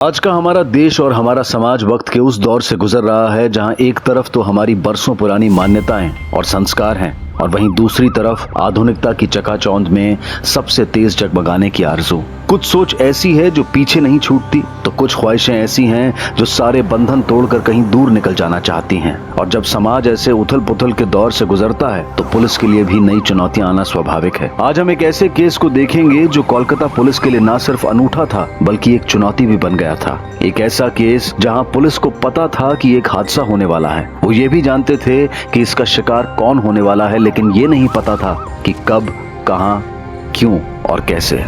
आज का हमारा देश और हमारा समाज वक्त के उस दौर से गुजर रहा है जहां एक तरफ तो हमारी बरसों पुरानी मान्यताएं और संस्कार हैं और वहीं दूसरी तरफ आधुनिकता की चकाचौंध में सबसे तेज जगमगाने की आरज़ू। कुछ सोच ऐसी है जो पीछे नहीं छूटती तो कुछ ख्वाहिशें ऐसी हैं जो सारे बंधन तोड़कर कहीं दूर निकल जाना चाहती हैं। और जब समाज ऐसे उथल पुथल के दौर से गुजरता है तो पुलिस के लिए भी नई चुनौतियां आना स्वाभाविक है। आज हम एक ऐसे केस को देखेंगे जो कोलकाता पुलिस के लिए न सिर्फ अनूठा था बल्कि एक चुनौती भी बन गया था। एक ऐसा केस जहां पुलिस को पता था कि एक हादसा होने वाला है। वो ये भी जानते थे कि इसका शिकार कौन होने वाला है, लेकिन ये नहीं पता था कि कब, कहां, क्यों और कैसे।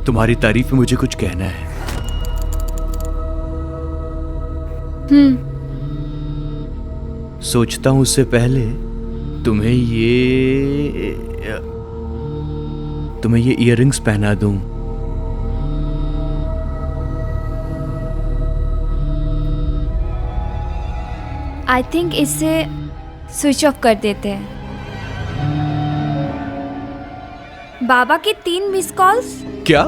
तुम्हारी तारीफ में मुझे कुछ कहना है। सोचता हूं उससे पहले तुम्हें ये इयररिंग्स पहना दूं। आई थिंक इसे स्विच ऑफ कर देते हैं। बाबा के 3 मिस कॉल्स। क्या?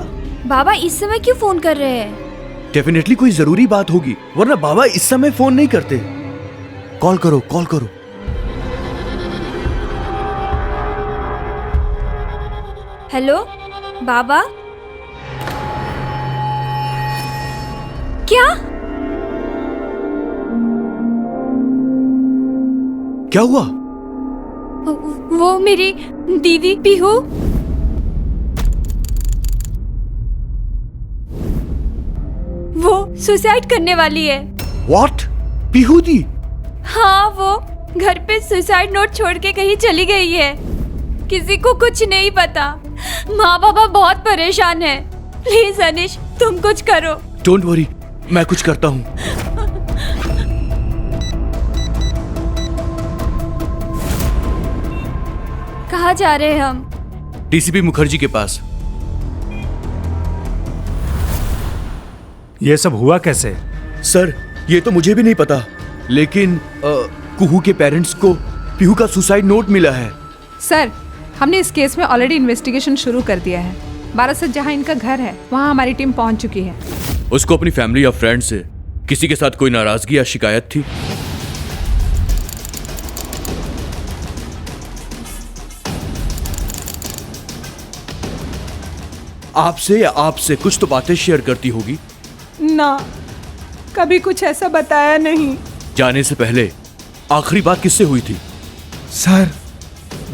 बाबा इस समय क्यों फोन कर रहे हैं? डेफिनेटली कोई जरूरी बात होगी, वरना बाबा इस समय फोन नहीं करते। कॉल करो, कॉल करो। हेलो बाबा। क्या? क्या हुआ? वो मेरी दीदी पीहू। वो सुसाइड करने वाली है। What? पीहू दी? हाँ, वो घर पे सुसाइड नोट छोड़ के कहीं चली गई है। किसी को कुछ नहीं पता। माँ बाबा बहुत परेशान है। प्लीज अनिश, तुम कुछ करो। डोंट वरी, मैं कुछ करता हूँ। कहाँ जा रहे हैं हम? डीसीपी मुखर्जी के पास। ये सब हुआ कैसे? सर, ये तो मुझे भी नहीं पता, लेकिन कुहू के पेरेंट्स को पीहू का सुसाइड नोट मिला है। सर, हमने इस केस में ऑलरेडी इन्वेस्टिगेशन शुरू कर दिया है। बारासत जहां इनका घर है वहां हमारी टीम पहुंच चुकी है। उसको अपनी फैमिली या फ्रेंड से किसी के साथ कोई नाराजगी या शिकायत थी? आपसे या आपसे कुछ तो बातें शेयर करती होगी ना, कभी कुछ ऐसा बताया नहीं। जाने से पहले आखिरी बात किससे हुई थी? सर,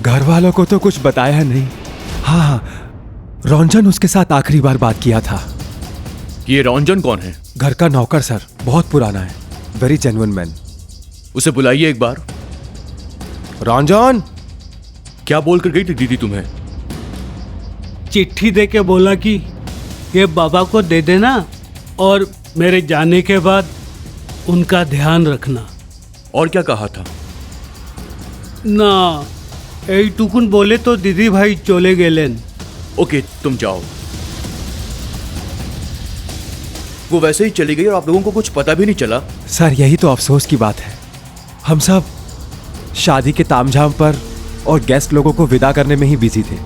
घर वालों को तो कुछ बताया नहीं। हाँ, रंजन उसके साथ आखिरी बार बात किया था। ये रंजन कौन है? घर का नौकर सर, बहुत पुराना है, वेरी जेन्युइन मैन। उसे बुलाइए एक बार। रंजन। क्या बोल कर गई थी दीदी तुम्हें? चिट्ठी दे के बोला कि ये बाबा को दे देना और मेरे जाने के बाद उनका ध्यान रखना। और क्या कहा था? ना, यही टुकुन बोले तो दीदी भाई चले गेलेन। ओके, तुम जाओ। वो वैसे ही चली गई और आप लोगों को कुछ पता भी नहीं चला। सर, यही तो अफसोस की बात है। हम सब शादी के तामझाम पर और गेस्ट लोगों को विदा करने में ही बिजी थे।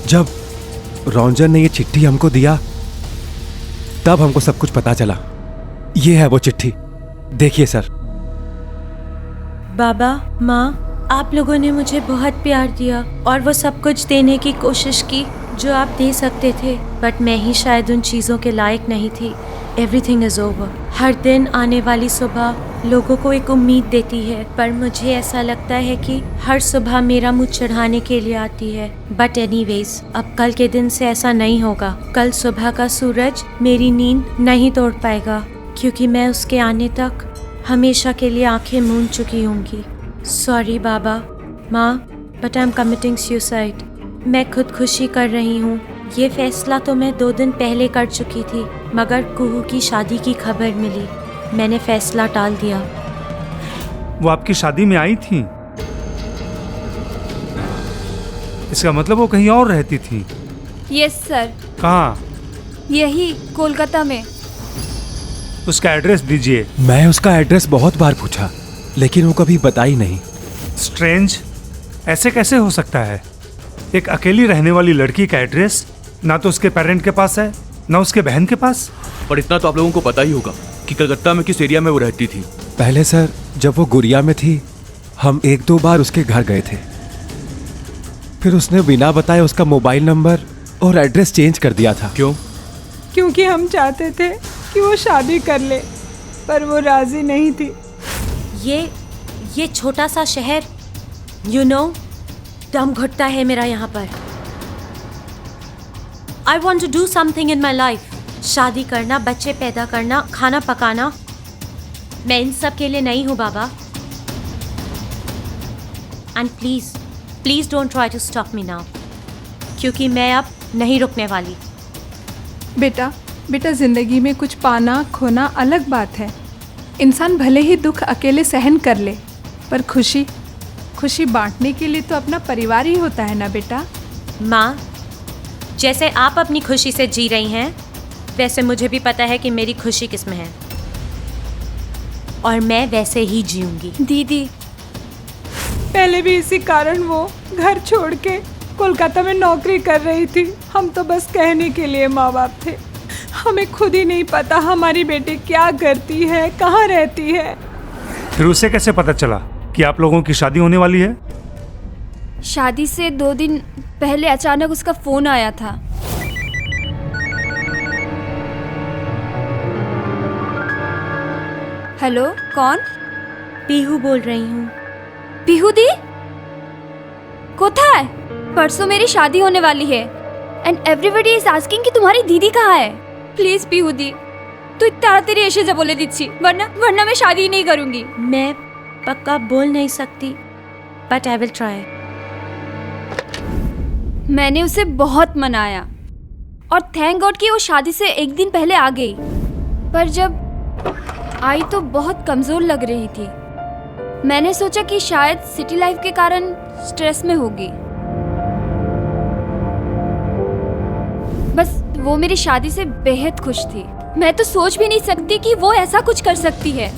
जब रंजन ने ये चिट्ठी हमको दिया तब हमको सब कुछ पता चला। ये है वो चिट्ठी, देखिए सर। बाबा, माँ, आप लोगों ने मुझे बहुत प्यार दिया और वो सब कुछ देने की कोशिश की जो आप दे सकते थे, बट मैं ही शायद उन चीज़ों के लायक नहीं थी। Everything is over. हर दिन आने वाली सुबह लोगों को एक उम्मीद देती है, पर मुझे ऐसा लगता है कि हर सुबह मेरा मुँह चढ़ाने के लिए आती है। बट एनीवेज, अब कल के दिन से ऐसा नहीं होगा। कल सुबह का सूरज मेरी नींद नहीं तोड़ पाएगा, क्योंकि मैं उसके आने तक हमेशा के लिए आंखें मूंद चुकी होंगी। सॉरी बाबा, माँ, but I am committing suicide. मैं खुदकुशी कर रही हूँ। ये फैसला तो मैं 2 दिन पहले कर चुकी थी, मगर कुहू की शादी की खबर मिली। मैंने फैसला टाल दिया। वो आपकी शादी में आई थी? इसका मतलब वो कहीं और रहती थी? यस सर, कहाँ? यही कोलकाता में। उसका एड्रेस दीजिए। मैं उसका एड्रेस बहुत बार पूछा, लेकिन वो कभी बताई नहीं। स्ट्रेंज, ऐसे कैसे हो सकता है? एक अकेली रहने वाली लड़की का एड्रेस ना तो उसके पेरेंट के पास है, ना उसके बहन के पास। पर इतना तो आप लोगों को पता ही होगा कि कलकत्ता में किस एरिया में वो रहती थी। पहले सर, जब वो गुड़िया में थी, हम 1-2 बार उसके घर गए थे। फिर उसने बिना बताए उसका मोबाइल नंबर और एड्रेस चेंज कर दिया था। क्यों? क्योंकि हम चाहते थे कि वो शादी कर ले, पर वो राजी नहीं थी। ये छोटा सा शहर, दम घुटता है मेरा यहाँ पर। I want to do something in my life. शादी करना, बच्चे पैदा करना, खाना पकाना, मैं इन सब के लिए नहीं हूँ बाबा। And please don't try to stop me now, क्योंकि मैं अब नहीं रुकने वाली। बेटा जिंदगी में कुछ पाना खोना अलग बात है। इंसान भले ही दुख अकेले सहन कर ले, पर खुशी बांटने के लिए तो अपना परिवार ही होता है ना बेटा। माँ, जैसे आप अपनी खुशी से जी रही हैं, वैसे मुझे भी पता है कि मेरी खुशी किस में है, और मैं वैसे ही जीऊंगी। दीदी, पहले भी इसी कारण वो घर छोड़ के कोलकाता में नौकरी कर रही थी। हम तो बस कहने के लिए माँ बाप थे। हमें खुद ही नहीं पता हमारी बेटी क्या करती है, कहाँ रहती है। फिर उसे कैसे पता चला कि आप लोगों की शादी होने वाली है? शादी से 2 दिन पहले अचानक उसका फोन आया था। हेलो, कौन? पीहू बोल रही हूँ। पीहू दी कोথায়? परसों मेरी शादी होने वाली है एंड एवरीबडी इज आस्किंग कि तुम्हारी दीदी कहाँ है। प्लीज पीहू दी, तू ताड़ाताड़ी एसे जा बोले दिच्छी, वरना मैं शादी ही नहीं करूंगी। मैं पक्का बोल नहीं सकती, बट आई विल ट्राई। मैंने उसे बहुत मनाया और थैंक गॉड कि वो शादी से 1 दिन पहले आ गई, पर जब आई तो बहुत कमजोर लग रही थी। मैंने सोचा कि शायद सिटी लाइफ के कारण स्ट्रेस में होगी। बस वो मेरी शादी से बेहद खुश थी। मैं तो सोच भी नहीं सकती कि वो ऐसा कुछ कर सकती है।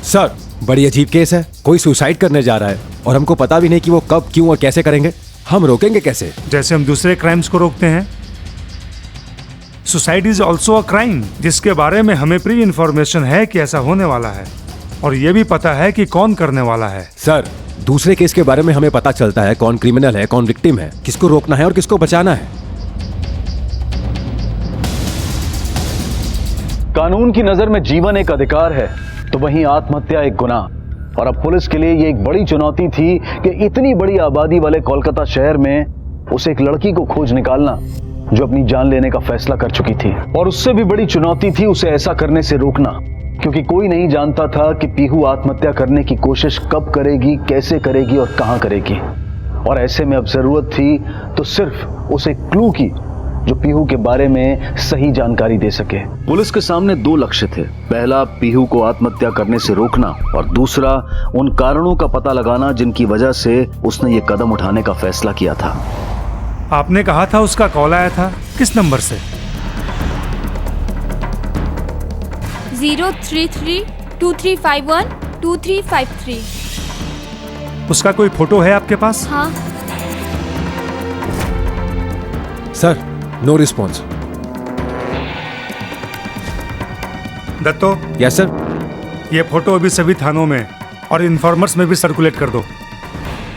सर, बड़ी अजीब केस है। कोई सुसाइड करने जा रहा है और हमको पता भी नहीं कि वो कब, क्यों और कैसे करेंगे। हम रोकेंगे कैसे? जैसे हम दूसरे क्राइम्स को रोकते हैं, suicide is also a crime, जिसके बारे में हमें प्री इंफॉर्मेशन है कि ऐसा होने वाला है, और ये भी पता है कि कौन करने वाला है। सर, दूसरे केस के बारे में हमें पता चलता है कौन क्रिमिनल है, कौन विक्टिम है, किसको रोकना है और किसको बचाना है। कानून की नजर में जीवन एक अधिकार है, तो वहीं आत्महत्या एक गुनाह। और अब पुलिस के लिए ये एक बड़ी चुनौती थी कि इतनी बड़ी आबादी वाले कोलकाता शहर में उसे एक लड़की को खोज निकालना जो अपनी जान लेने का फैसला कर चुकी थी। और उससे भी बड़ी चुनौती थी उसे ऐसा करने से रोकना, क्योंकि कोई नहीं जानता था कि पीहू आत्महत्या करने की कोशिश कब करेगी, कैसे करेगी और कहां करेगी। और ऐसे में अब जरूरत थी तो सिर्फ उसे क्लू की जो पीहू के बारे में सही जानकारी दे सके। पुलिस के सामने 2 लक्ष्य थे। पहला, पीहू को आत्महत्या करने से रोकना, और दूसरा, उन कारणों का पता लगाना जिनकी वजह से उसने ये कदम उठाने का फैसला किया था। आपने कहा था उसका कॉल आया था, किस नंबर से? 03323512353। उसका कोई फोटो है आपके पास? हाँ। Sir, no response. Datto, yes sir. ये फोटो अभी सभी थानों में और इन्फॉर्मर्स में भी सर्कुलेट कर दो,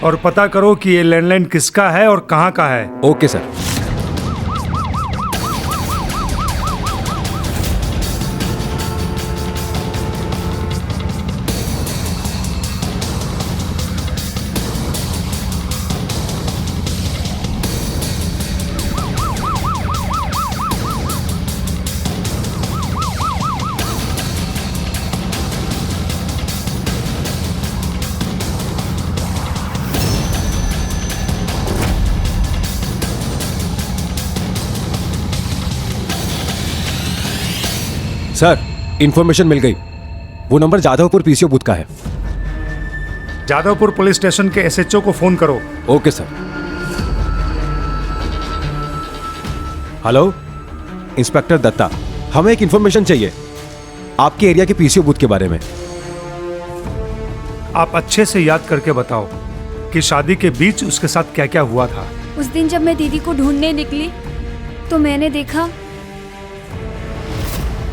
और पता करो कि ये लैंडलाइन किसका है और कहाँ का है। Okay sir. सर, इंफॉर्मेशन मिल गई। वो नंबर जाधवपुर पीसीओ बूथ का है। जादवपुर पुलिस स्टेशन के एसएचओ को फोन करो। Okay sir. Hello, inspector Datta, हमें एक इंफॉर्मेशन चाहिए आपके एरिया के पीसीओ बूथ के बारे में। आप अच्छे से याद करके बताओ कि शादी के बीच उसके साथ क्या क्या हुआ था। उस दिन जब मैं दीदी को ढूंढने निकली तो मैंने देखा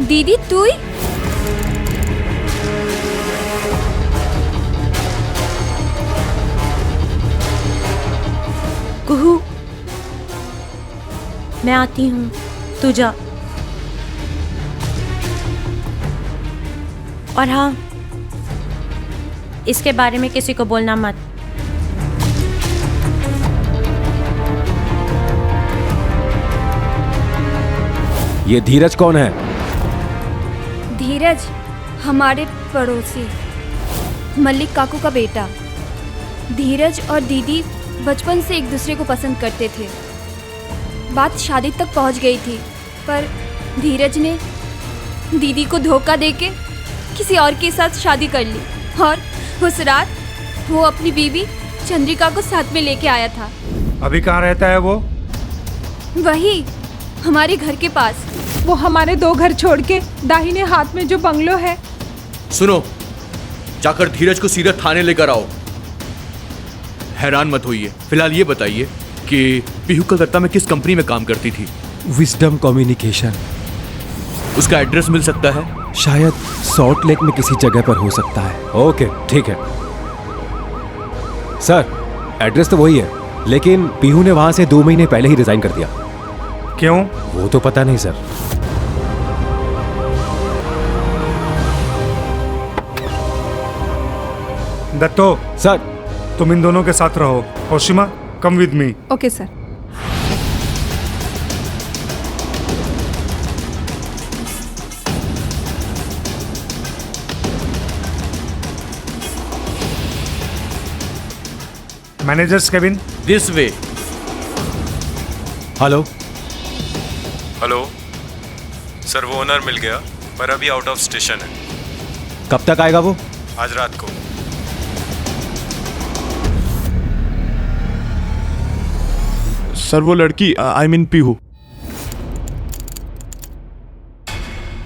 दीदी तू ही। कुहू, मैं आती हूँ, तू जा। और हाँ, इसके बारे में किसी को बोलना मत। ये धीरज कौन है? धीरज हमारे पड़ोसी मल्लिक काकू का बेटा। धीरज और दीदी बचपन से एक दूसरे को पसंद करते थे। बात शादी तक पहुंच गई थी, पर धीरज ने दीदी को धोखा देके किसी और के साथ शादी कर ली और उस रात वो अपनी बीवी चंद्रिका को साथ में लेके आया था। अभी कहाँ रहता है वो? वही हमारे घर के पास। वो हमारे 2 घर छोड़ के दाहिने हाथ में जो बंगलो है। सुनो, जाकर धीरज को सीधा थाने लेकर आओ। हैरान मत होइए। फिलहाल ये बताइए कि पीहू कलकत्ता में किस कंपनी में काम करती थी? Wisdom communication. उसका एड्रेस मिल सकता है? शायद सॉल्ट लेक में किसी जगह पर हो सकता है। ओके, ठीक है सर, एड्रेस तो वही है, लेकिन पीहू ने वहां से 2 महीने पहले ही रिजाइन कर दिया। क्यों? वो तो पता नहीं सर। दत्तो, सर, तुम इन दोनों के साथ रहो। Oshima, come with me. Okay sir. Managers cabin. This way. Hello. Hello sir, वो ओनर मिल गया पर अभी आउट ऑफ स्टेशन है। कब तक आएगा वो? आज रात को। सर, वो लड़की आई मीन पीहू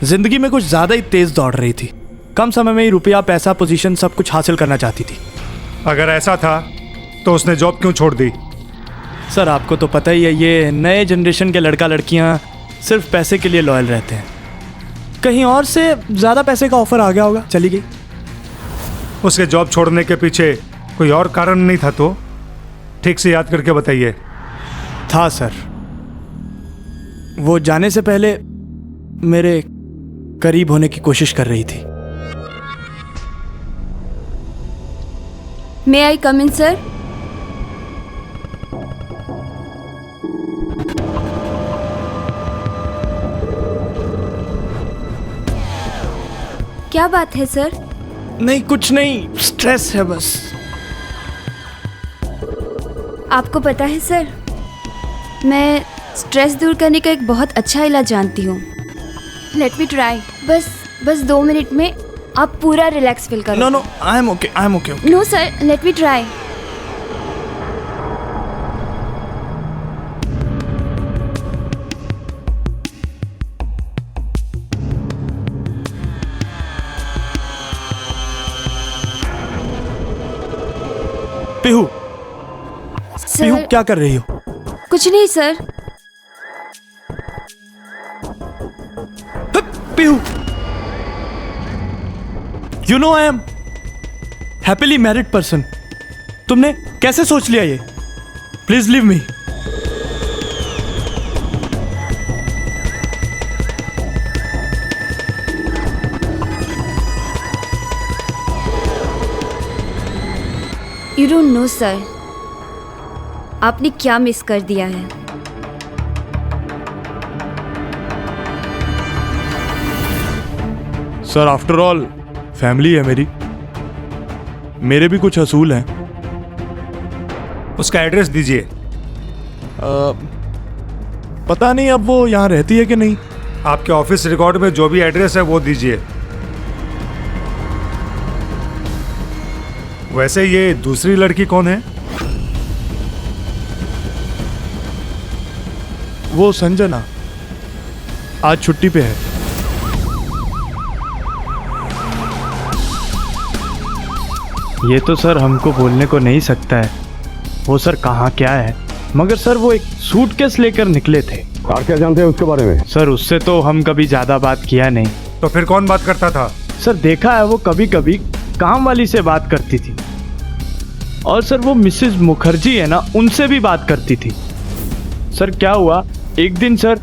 जिंदगी में कुछ ज्यादा ही तेज दौड़ रही थी। कम समय में ही रुपया, पैसा, पोजीशन सब कुछ हासिल करना चाहती थी। अगर ऐसा था तो उसने जॉब क्यों छोड़ दी? सर, आपको तो पता ही है, ये नए जनरेशन के लड़का लड़कियां सिर्फ पैसे के लिए लॉयल रहते हैं। कहीं और से ज़्यादा पैसे का ऑफर आ गया होगा, चली गई। उसके जॉब छोड़ने के पीछे कोई और कारण नहीं था तो? ठीक से याद करके बताइए। था सर, वो जाने से पहले मेरे करीब होने की कोशिश कर रही थी। मे आई कम इन सर? क्या बात है सर? नहीं, कुछ नहीं, स्ट्रेस है बस। आपको पता है सर, मैं स्ट्रेस दूर करने का एक बहुत अच्छा इलाज जानती हूँ। Let me try. बस 2 मिनट में आप पूरा रिलैक्स फील करो। No, I am okay. No sir, let me try. Pihu, sir, क्या कर रही हो? कुछ नहीं sir. Pihu, you know I am happily married person. तुमने कैसे सोच लिया ये? Please leave me. You don't know sir, आपने क्या मिस कर दिया है। सर, आफ्टर ऑल फैमिली है मेरी, मेरे भी कुछ असूल हैं। उसका एड्रेस दीजिए। पता नहीं अब वो यहाँ रहती है कि नहीं। आपके ऑफिस रिकॉर्ड में जो भी एड्रेस है वो दीजिए। वैसे ये दूसरी लड़की कौन है? वो संजना आज छुट्टी पे है। ये तो सर हमको बोलने को नहीं सकता है वो सर कहाँ क्या है, मगर सर वो एक सूटकेस लेकर निकले थे। और क्या जानते हैं उसके बारे में? सर उससे तो हम कभी ज़्यादा बात किया नहीं। तो फिर कौन बात करता था? सर देखा है वो कभी कभी काम वाली से बात करती थी, और सर वो मिसेस मुखर्जी है ना, उनसे भी बात करती थी। सर क्या हुआ, एक दिन सर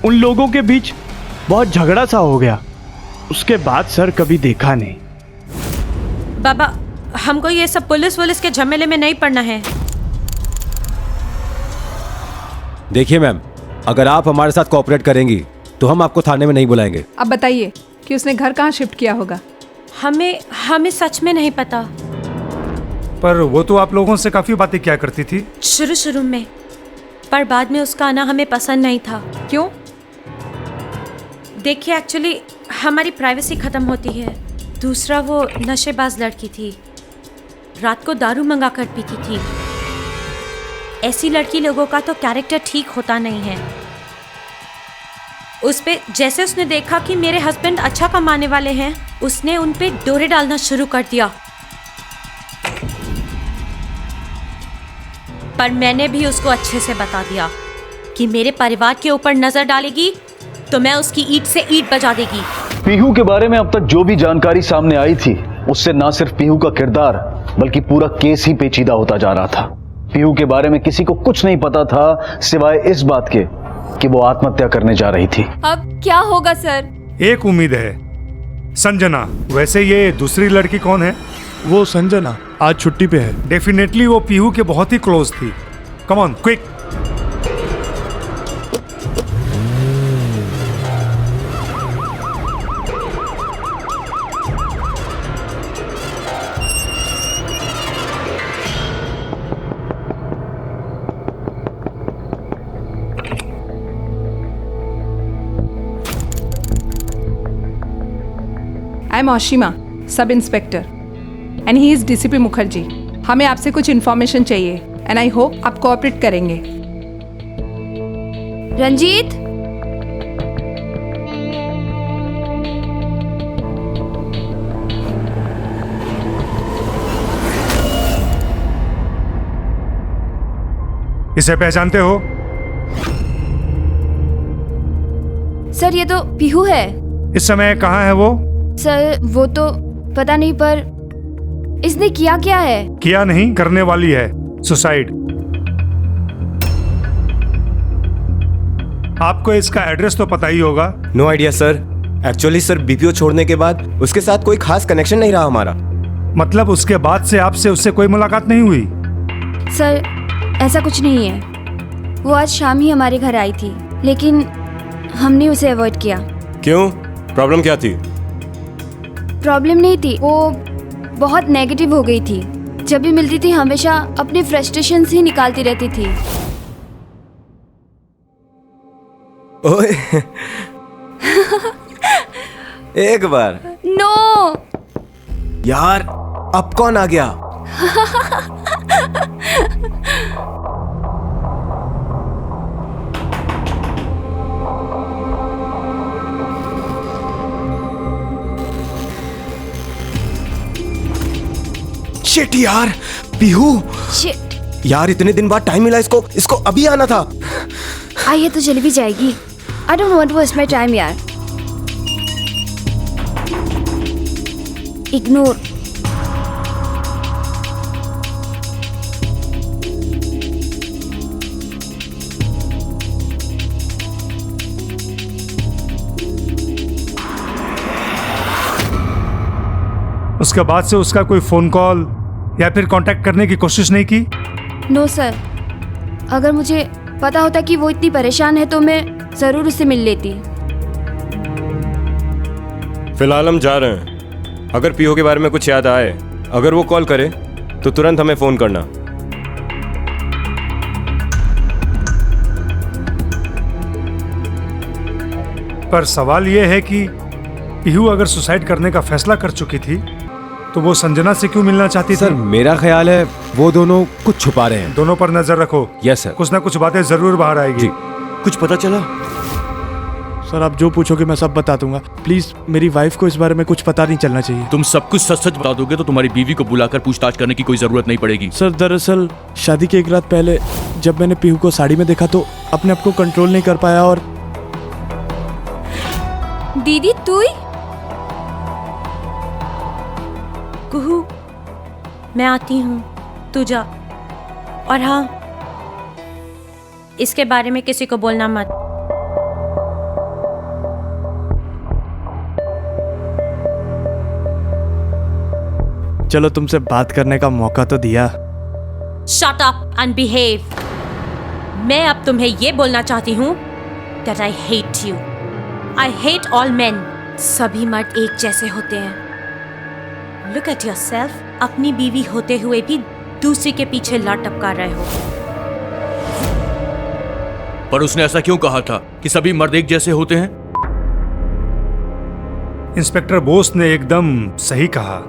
उन लोगों के बीच बहुत झगड़ा सा हो गया, उसके बाद सर कभी देखा नहीं। बाबा हमको ये सब पुलिस के झमेले में नहीं पड़ना है। देखिए मैम, अगर आप हमारे साथ कोऑपरेट करेंगी तो हम आपको थाने में नहीं बुलाएंगे। अब बताइए कि उसने घर कहाँ शिफ्ट किया होगा? हमें सच में नहीं पता। पर वो तो आप लोगों से काफी बातें किया करती थी। शुरू में, पर बाद में उसका आना हमें पसंद नहीं था। क्यों? देखिए एक्चुअली हमारी प्राइवेसी खत्म होती है। दूसरा वो नशेबाज लड़की थी, रात को दारू मंगा कर पीती थी। ऐसी लड़की लोगों का तो कैरेक्टर ठीक होता नहीं है। उस पे जैसे उसने देखा कि मेरे हस्बैंड अच्छा कमाने वाले हैं, उसने उन पे डोरे डालना शुरू कर दिया। पर मैंने भी उसको अच्छे से बता दिया कि मेरे परिवार के ऊपर नजर डालेगी तो मैं उसकी ईंट से ईंट बजा देगी। पीहू के बारे में अब तक जो भी जानकारी सामने आई थी, उससे ना सिर्फ पीहू का किरदार बल्कि पूरा केस ही पेचीदा होता जा रहा था। पीहू के बारे में किसी को कुछ नहीं पता था सिवाय इस बात के कि वो आत्महत्या करने जा रही थी। अब क्या होगा सर? एक उम्मीद है, संजना। वैसे ये दूसरी लड़की कौन है? वो संजना आज छुट्टी पे है। डेफिनेटली वो पीहू के बहुत ही क्लोज थी। Come on quick. I am Oshima, sub inspector, and he is DCP Mukherjee. हमें आपसे कुछ इन्फॉर्मेशन चाहिए एंड आई होप आप कोऑपरेट करेंगे। रंजीत, इसे पहचानते हो? सर ये तो पीहू है। इस समय कहाँ है वो? सर वो तो पता नहीं, पर इसने किया क्या है? किया नहीं, करने वाली है सुसाइड। आपको इसका एड्रेस तो पता ही होगा। No idea sir. Actually sir BPO छोड़ने के बाद उसके साथ कोई खास कनेक्शन नहीं रहा हमारा। मतलब उसके बाद से आपसे उससे कोई मुलाकात नहीं हुई? सर ऐसा कुछ नहीं है। वो आज शाम ही हमारे घर आई थी, लेकिन हमने उसे अवॉइड किया। क्यों? प्रॉब्लम क्या थी? प्रॉब्लम नहीं थी, वो बहुत नेगेटिव हो गई थी। जब भी मिलती थी हमेशा अपने फ्रस्ट्रेशंस ही निकालती रहती थी। ओए एक बार। नो यार अब कौन आ गया? शिट यार, पीहू। शिट यार इतने दिन बाद टाइम मिला इसको अभी आना था। आइए तो चली भी जाएगी। I don't want to waste my time यार। इग्नोर। उसके बाद से उसका कोई फोन कॉल या फिर कांटेक्ट करने की कोशिश नहीं की? नो सर, अगर मुझे पता होता कि वो इतनी परेशान है तो मैं जरूर उससे मिल लेती। फिलहाल हम जा रहे हैं। अगर पीओ के बारे में कुछ याद आए, अगर वो कॉल करे तो तुरंत हमें फ़ोन करना। पर सवाल ये है कि पीहू अगर सुसाइड करने का फैसला कर चुकी थी तो वो संजना से क्यों मिलना चाहती सर थी? मेरा ख्याल है वो दोनों कुछ छुपा रहे हैं। दोनों पर नजर रखो। Yes sir. कुछ ना कुछ बातें जरूर बाहर आएगी। जी। कुछ पता चला? सर आप जो पूछोगे मैं सब बता दूंगा। प्लीज मेरी वाइफ को इस बारे में कुछ पता नहीं चलना चाहिए। तुम सब कुछ सच सच बता दोगे तो तुम्हारी बीवी को बुलाकर पूछताछ करने की कोई जरूरत नहीं पड़ेगी। सर दरअसल शादी के एक रात पहले जब मैंने पीहू को साड़ी में देखा तो अपने आप को कंट्रोल नहीं कर पाया और दीदी तू ही? कुहू, मैं आती हूँ, तू जा। और हाँ, इसके बारे में किसी को बोलना मत। चलो तुमसे बात करने का मौका तो दिया। Shut up and behave. मैं अब तुम्हें ये बोलना चाहती हूँ that I hate you. I hate all men. सभी मर्द एक जैसे होते हैं। Look at yourself. अपनी बीवी होते हुए भी दूसरी के पीछे लात टपका रहे हो। पर उसने ऐसा क्यों कहा था कि सभी मर्द एक जैसे होते हैं? इंस्पेक्टर बोस ने एकदम सही कहा।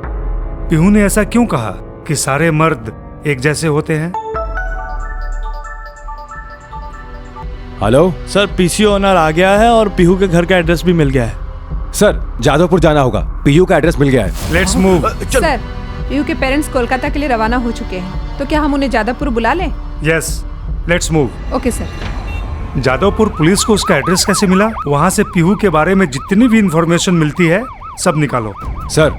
पीहू ने ऐसा क्यों कहा कि सारे मर्द एक जैसे होते हैं? हेलो सर पीसी ओनर आ गया है और पीहू के घर का एड्रेस भी मिल गया है। सर, जादवपुर जाना होगा। पीयू का एड्रेस मिल गया है। Let's move. सर पीहू के पेरेंट्स कोलकाता के लिए रवाना हो चुके हैं, तो क्या हम उन्हें जादवपुर बुला लें? Yes, let's move. Okay sir. Jadavpur police को उसका एड्रेस कैसे मिला? वहाँ से पीहू के बारे में जितनी भी इंफॉर्मेशन मिलती है सब निकालो। सर,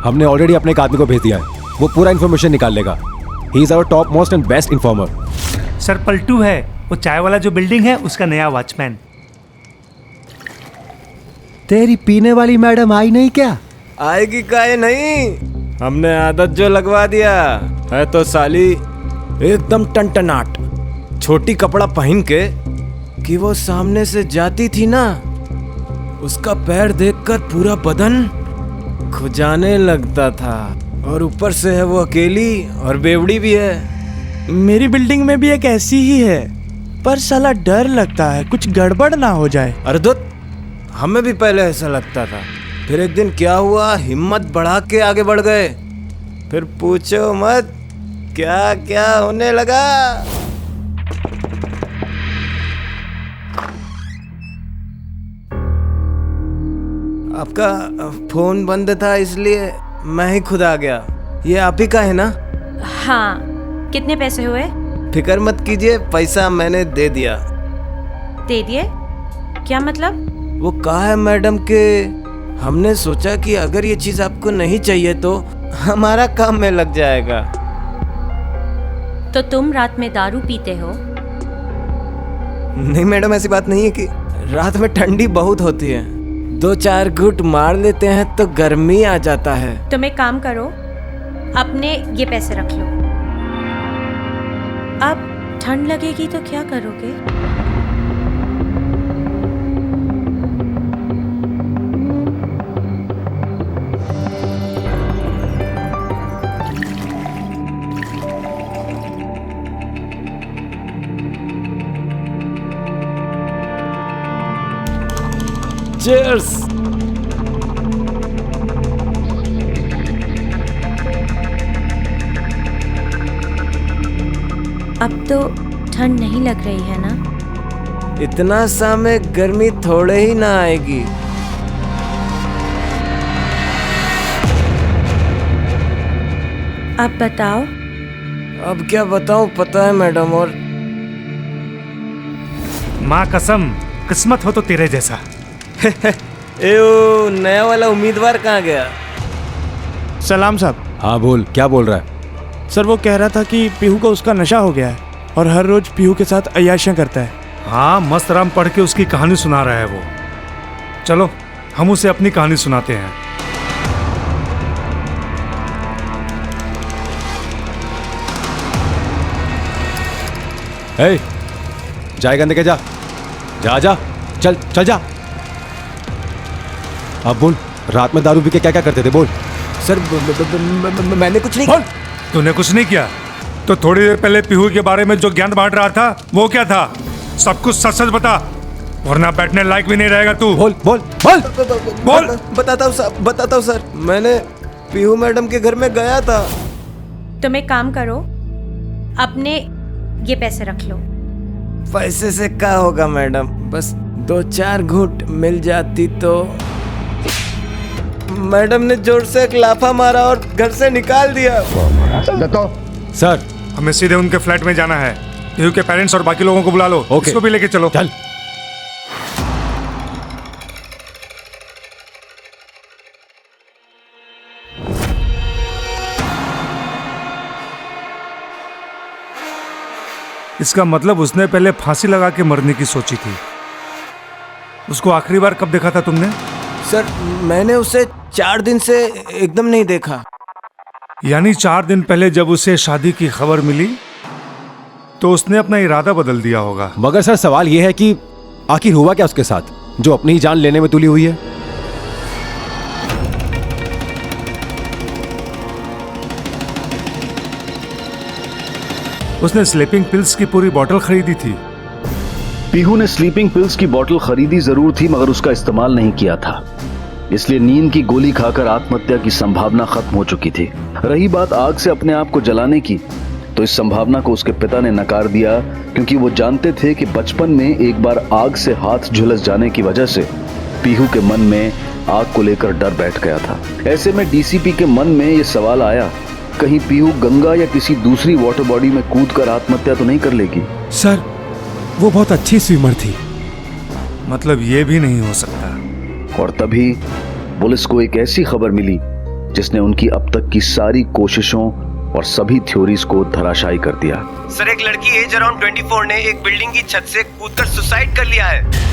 हमने ऑलरेडी अपने एक आदमी को भेज दिया है। वो पूरा इन्फॉर्मेशन निकाल लेगा। He is our top most and best informer. Sir Paltu है, वो चाय वाला जो बिल्डिंग है उसका नया वॉचमैन। तेरी पीने वाली मैडम आई नहीं क्या? आएगी काहे नहीं, हमने आदत जो लगवा दिया है तो साली एकदम टनटनाट छोटी कपड़ा पहन के कि वो सामने से जाती थी ना, उसका पैर देखकर पूरा बदन खुजाने लगता था। और ऊपर से है वो अकेली और बेवड़ी भी है। मेरी बिल्डिंग में भी एक ऐसी ही है, पर साला डर लगता है कुछ गड़बड़ ना हो जाए। अरे दुत, हमें भी पहले ऐसा लगता था। फिर एक दिन क्या हुआ, हिम्मत बढ़ा के आगे बढ़ गए। फिर पूछो मत क्या क्या होने लगा। आपका फोन बंद था इसलिए मैं ही खुद आ गया। ये आप ही का है ना? हाँ, कितने पैसे हुए? फिक्र मत कीजिए, पैसा मैंने दे दिया। दे दिए? क्या मतलब? वो कहा है मैडम के हमने सोचा कि अगर ये चीज आपको नहीं चाहिए तो हमारा काम में लग जाएगा। तो तुम रात में दारू पीते हो? नहीं मैडम, ऐसी बात नहीं है कि रात में ठंडी बहुत होती है, 2-4 घूंट मार लेते हैं तो गर्मी आ जाता है। तुम एक काम करो, अपने ये पैसे रख लो। अब ठंड लगेगी तो क्या करोगे? Cheers! अब तो ठंड नहीं लग रही है ना? इतना सा में गर्मी थोड़े ही ना आएगी। अब बताओ। अब क्या बताऊं, पता है मैडम। और माँ कसम, किस्मत हो तो तेरे जैसा। एओ, नया वाला उम्मीदवार कहाँ गया? सलाम साहब। हाँ बोल, क्या बोल रहा है? सर वो कह रहा था कि पीहू को उसका नशा हो गया है और हर रोज पीहू के साथ अय्याशियां करता है। हाँ, मस्त राम पढ़ के उसकी कहानी सुना रहा है वो। चलो हम उसे अपनी कहानी सुनाते हैं। हे, जाएगा लेके जा। जा जा, चल चल जा। अब बोल, रात में दारू पी के क्या क्या करते थे? बोल। सर मैंने कुछ नहीं। बोल, तूने कुछ नहीं किया तो थोड़ी देर पहले पीहू के बारे में जो ज्ञान बांट रहा था वो क्या था? सब कुछ सच सच बता। वरना बैठने लायक भी नहीं रहेगा तू। बोल बोल बोल बोल। बताता हूँ सर, मैंने पीहू मैडम के घर में गया था। तुम एक काम करो, अपने ये पैसे रख लो। पैसे से क्या होगा मैडम, बस 2-4 घूंट मिल जाती तो। मैडम ने जोर से एक लाफा मारा और घर से निकाल दिया। सर, हमें सीधे उनके फ्लैट में जाना है। पीहू के पेरेंट्स और बाकी लोगों को बुला लो। ओके। इसको भी लेके चलो। चल। इसका मतलब उसने पहले फांसी लगा के मरने की सोची थी। उसको आखिरी बार कब देखा था तुमने? सर, मैंने उसे 4 दिन से एकदम नहीं देखा। यानी 4 दिन पहले जब उसे शादी की खबर मिली तो उसने अपना इरादा बदल दिया होगा। मगर सर, सवाल यह है कि आखिर हुआ क्या उसके साथ जो अपनी ही जान लेने में तुली हुई है? उसने स्लीपिंग पिल्स की पूरी बोतल खरीदी थी। पीहू ने स्लीपिंग पिल्स की बोतल खरीदी जरूर थी, मगर उसका इस्तेमाल नहीं किया था। इसलिए नींद की गोली खाकर आत्महत्या की संभावना खत्म हो चुकी थी। रही बात आग से अपने आप को जलाने की, तो इस संभावना को उसके पिता ने नकार दिया, क्योंकि वो जानते थे कि बचपन में एक बार आग से हाथ झुलस जाने की वजह से पीहू के मन में आग को लेकर डर बैठ गया था। ऐसे में डीसीपी के मन में ये सवाल आया, कहीं पीहू गंगा या किसी दूसरी वाटर बॉडी में कूदकर आत्महत्या तो नहीं कर लेगी। सर, वो बहुत अच्छी स्विमर थी। मतलब ये भी नहीं हो सकता। और तभी पुलिस को एक ऐसी खबर मिली जिसने उनकी अब तक की सारी कोशिशों और सभी थ्योरीज को धराशायी कर दिया। सर, एक लड़की एज अराउंड 24 ने एक बिल्डिंग की छत से कूदकर सुसाइड कर लिया है।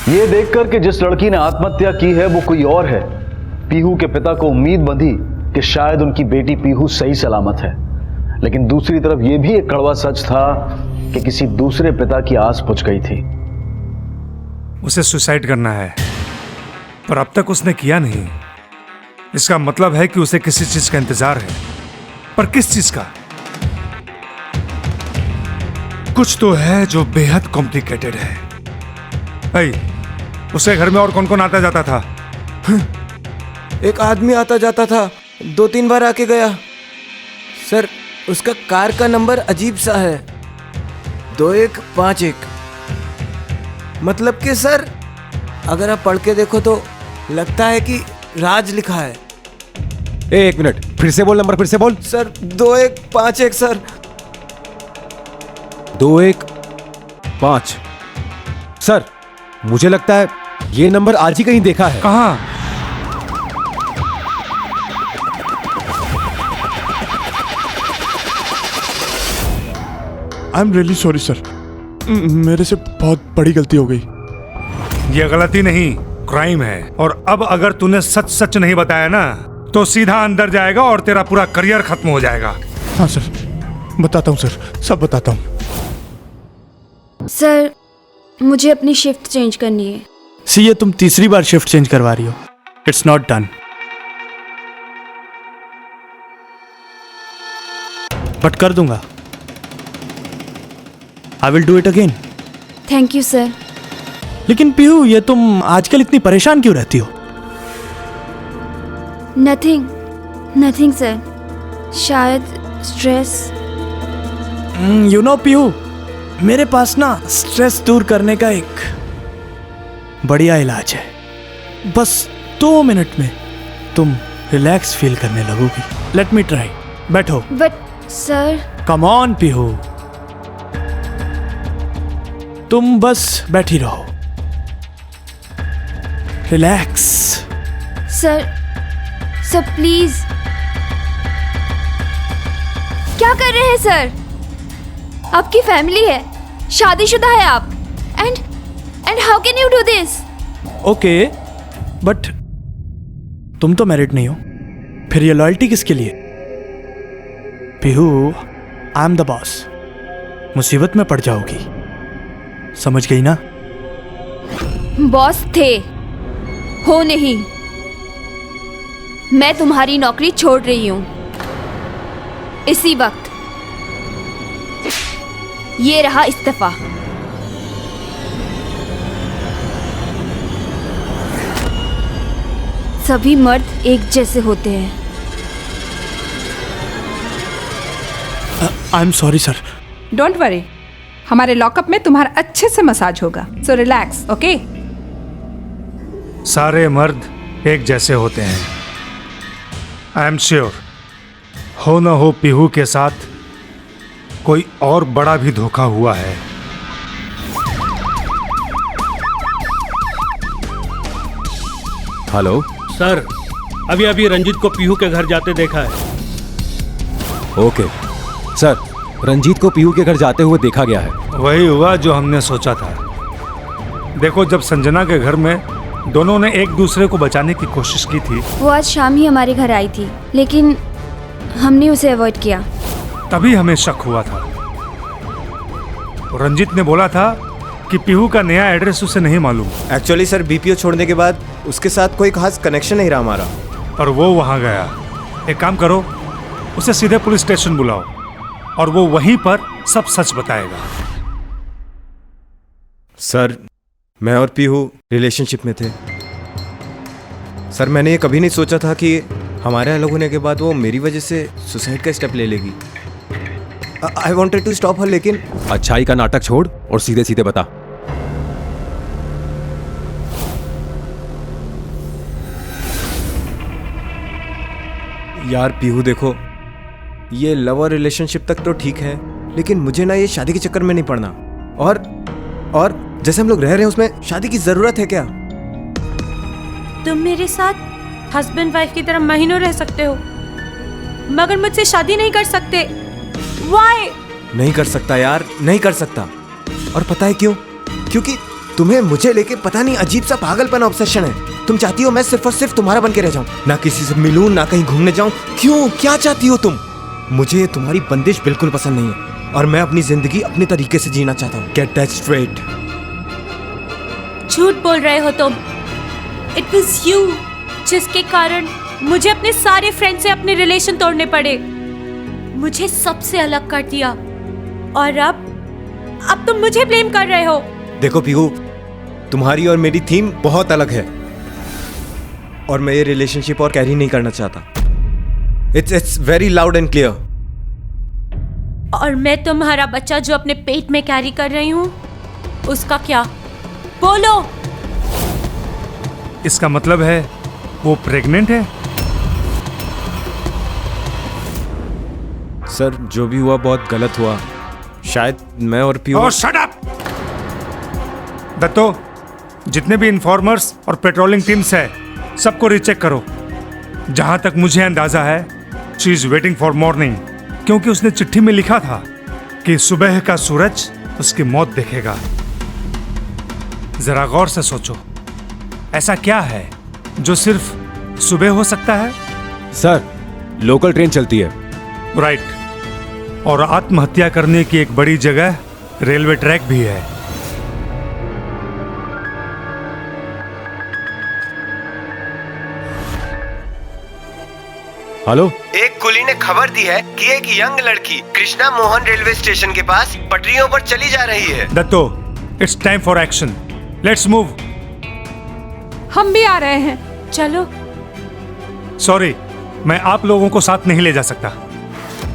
ये देखकर कि जिस लड़की ने आत्महत्या की है वो कोई और है, पीहू के पिता को उम्मीद बंधी कि शायद उनकी बेटी पीहू सही सलामत है। लेकिन दूसरी तरफ यह भी एक कड़वा सच था कि किसी दूसरे पिता की आस बुझ गई थी। उसे सुसाइड करना है, पर अब तक उसने किया नहीं। इसका मतलब है कि उसे किसी चीज का इंतजार है, पर किस चीज का? कुछ तो है जो बेहद कॉम्प्लिकेटेड है। भाई, उसे घर में और कौन कौन आता जाता था? एक आदमी आता जाता था, 2-3 बार आके गया। सर, उसका कार का नंबर अजीब सा है, 2151। मतलब कि सर, अगर आप पढ़ के देखो तो लगता है कि राज लिखा है। एक मिनट, फिर से बोल नंबर, फिर से बोल। Sir, 2151 sir. 215। सर, मुझे लगता है ये नंबर आज ही कहीं देखा है। कहाँ? I am really sorry sir, मेरे से बहुत बड़ी गलती हो गई। ये गलती नहीं, क्राइम है। और अब अगर तूने सच सच नहीं बताया ना तो सीधा अंदर जाएगा और तेरा पूरा करियर खत्म हो जाएगा। हाँ सर, बताता हूँ सर, सब बताता हूँ। सर, मुझे अपनी शिफ्ट चेंज करनी है। सी, ये तुम तीसरी बार शिफ्ट चेंज करवा रही हो। It's not done. बट कर दूंगा। I will do it again. Thank you sir. लेकिन पीहू, ये तुम आजकल इतनी परेशान क्यों रहती हो? नथिंग सर, शायद स्ट्रेस। यू नो पीहू, मेरे पास ना स्ट्रेस दूर करने का एक बढ़िया इलाज है। बस 2 मिनट में तुम रिलैक्स फील करने लगोगी। Let me try. बैठो। But sir. Come on Pihu, तुम बस बैठी रहो। रिलैक्स। Sir please. क्या कर रहे हैं सर? आपकी फैमिली है, शादीशुदा है आप। And how can you do this? Okay, but तुम तो मैरिड नहीं हो, फिर ये लॉयल्टी किसके लिए? Pihu, I am the boss. मुसीबत में पड़ जाओगी, समझ गई ना? बॉस थे, हो नहीं। मैं तुम्हारी नौकरी छोड़ रही हूं इसी वक्त। ये रहा इस्तीफा। सभी मर्द एक जैसे होते हैं। I am sorry sir. Don't worry, हमारे लॉकअप में तुम्हारा अच्छे से मसाज होगा, सो रिलैक्स, ओके? सारे मर्द एक जैसे होते हैं। आई एम श्योर हो न हो पीहू के साथ कोई और बड़ा भी धोखा हुआ है। हेलो सर, अभी अभी रंजीत को पीहू के घर जाते देखा है। ओके सर, रंजीत को पीहू के घर जाते हुए देखा गया है। वही हुआ जो हमने सोचा था। देखो, जब संजना के घर में दोनों ने एक दूसरे को बचाने की कोशिश की थी, वो आज शाम ही हमारे घर आई थी, लेकिन हमने उसे अवॉइड किया। तभी हमें शक हुआ था। रंजीत ने बोला था कि पीहू का नया एड्रेस उसे नहीं मालूम। एक्चुअली सर, बीपीओ छोड़ने के बाद उसके साथ कोई खास कनेक्शन नहीं रहा हमारा। और वो वहां गया। एक काम करो, उसे सीधे पुलिस स्टेशन बुलाओ और वो वहीं पर सब सच बताएगा। सर, मैं और पीहू रिलेशनशिप में थे। सर, मैंने ये कभी नहीं सोचा था कि हमारे अलग होने के बाद वो मेरी वजह से सुसाइड का स्टेप ले लेगी। I wanted to stop her, लेकिन अच्छाई का नाटक छोड़ और सीधे सीधे बता। यार पीहू, देखो, ये लव और रिलेशनशिप तक तो ठीक है, लेकिन मुझे ना ये शादी के चक्कर में नहीं पड़ना। और जैसे हम लोग रह रहे हैं उसमें शादी की जरूरत है क्या? तुम मेरे साथ हस्बैंड वाइफ की तरह महीनों रह सकते हो, मगर मुझसे शादी नहीं कर सकते। Why? नहीं कर सकता यार, नहीं कर सकता। और पता है क्यों? क्योंकि तुम्हें मुझे लेके पता नहीं अजीब सा पागलपन ऑब्सेशन है। तुम चाहती हो मैं सिर्फ और सिर्फ तुम्हारा बन के रह जाऊं, ना किसी से मिलूं, ना कहीं घूमने जाऊं। क्यों? क्या चाहती हो तुम? मुझे तुम्हारी बंदिश बिल्कुल पसंद नहीं है और मैं अपनी जिंदगी अपने तरीके से जीना चाहता हूँ। Get that straight. झूठ बोल रहे हो तुम। इट वाज यू जिसके कारण मुझे अपने सारे फ्रेंड से अपने रिलेशन तोड़ने पड़े, मुझे सबसे अलग कर दिया, और अब तुम मुझे ब्लेम कर रहे हो। देखो पीहू, तुम्हारी और मेरी थीम बहुत अलग है और मैं ये रिलेशनशिप और कैरी नहीं करना चाहता। It's very loud and clear. और मैं तुम्हारा बच्चा जो अपने पेट में कैरी कर रही हूँ, उसका क्या? बोलो। इसका मतलब है वो प्रेग्नेंट है? सर, जो भी हुआ बहुत गलत हुआ। शायद मैं और पीहू। Oh, shut up! दत्तो, जितने भी इन्फॉर्मर्स और पेट्रोलिंग टीम्स है, सबको रीचेक करो। जहां तक मुझे अंदाजा है, she is waiting for morning, क्योंकि उसने चिट्ठी में लिखा था कि सुबह का सूरज उसकी मौत देखेगा। जरा गौर से सोचो, ऐसा क्या है जो सिर्फ सुबह हो सकता है? सर, लोकल ट्रेन चलती है। राइट। और आत्महत्या करने की एक बड़ी जगह रेलवे ट्रैक भी है। हेलो, एक कुली ने खबर दी है कि एक यंग लड़की कृष्णा मोहन रेलवे स्टेशन के पास पटरियों पर चली जा रही है। Datto, it's time for action. Let's move. हम भी आ रहे हैं। चलो। सॉरी, मैं आप लोगों को साथ नहीं ले जा सकता।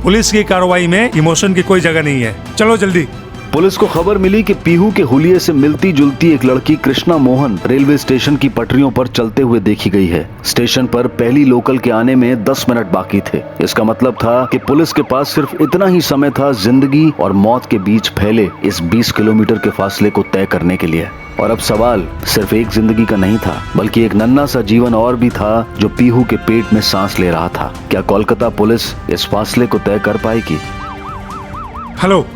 पुलिस की कार्रवाई में इमोशन की कोई जगह नहीं है। चलो जल्दी। पुलिस को खबर मिली कि पीहू के हुलिये से मिलती जुलती एक लड़की कृष्णा मोहन रेलवे स्टेशन की पटरियों पर चलते हुए देखी गई है। स्टेशन पर पहली लोकल के आने में 10 मिनट बाकी थे। इसका मतलब था कि पुलिस के पास सिर्फ इतना ही समय था जिंदगी और मौत के बीच फैले इस 20 किलोमीटर के फासले को तय करने के लिए। और अब सवाल सिर्फ एक जिंदगी का नहीं था, बल्कि एक नन्हा सा जीवन और भी था जो पीहू के पेट में सांस ले रहा था। क्या कोलकाता पुलिस इस फासले को तय कर पाएगी? हेलो,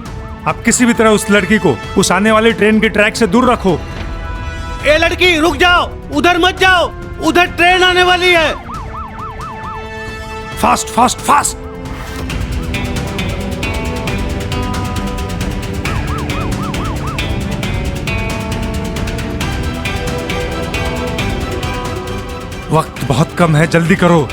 आप किसी भी तरह उस लड़की को उस आने वाली ट्रेन के ट्रैक से दूर रखो। ए लड़की रुक जाओ, उधर मत जाओ, उधर ट्रेन आने वाली है। Fast fast fast. वक्त बहुत कम है, जल्दी करो।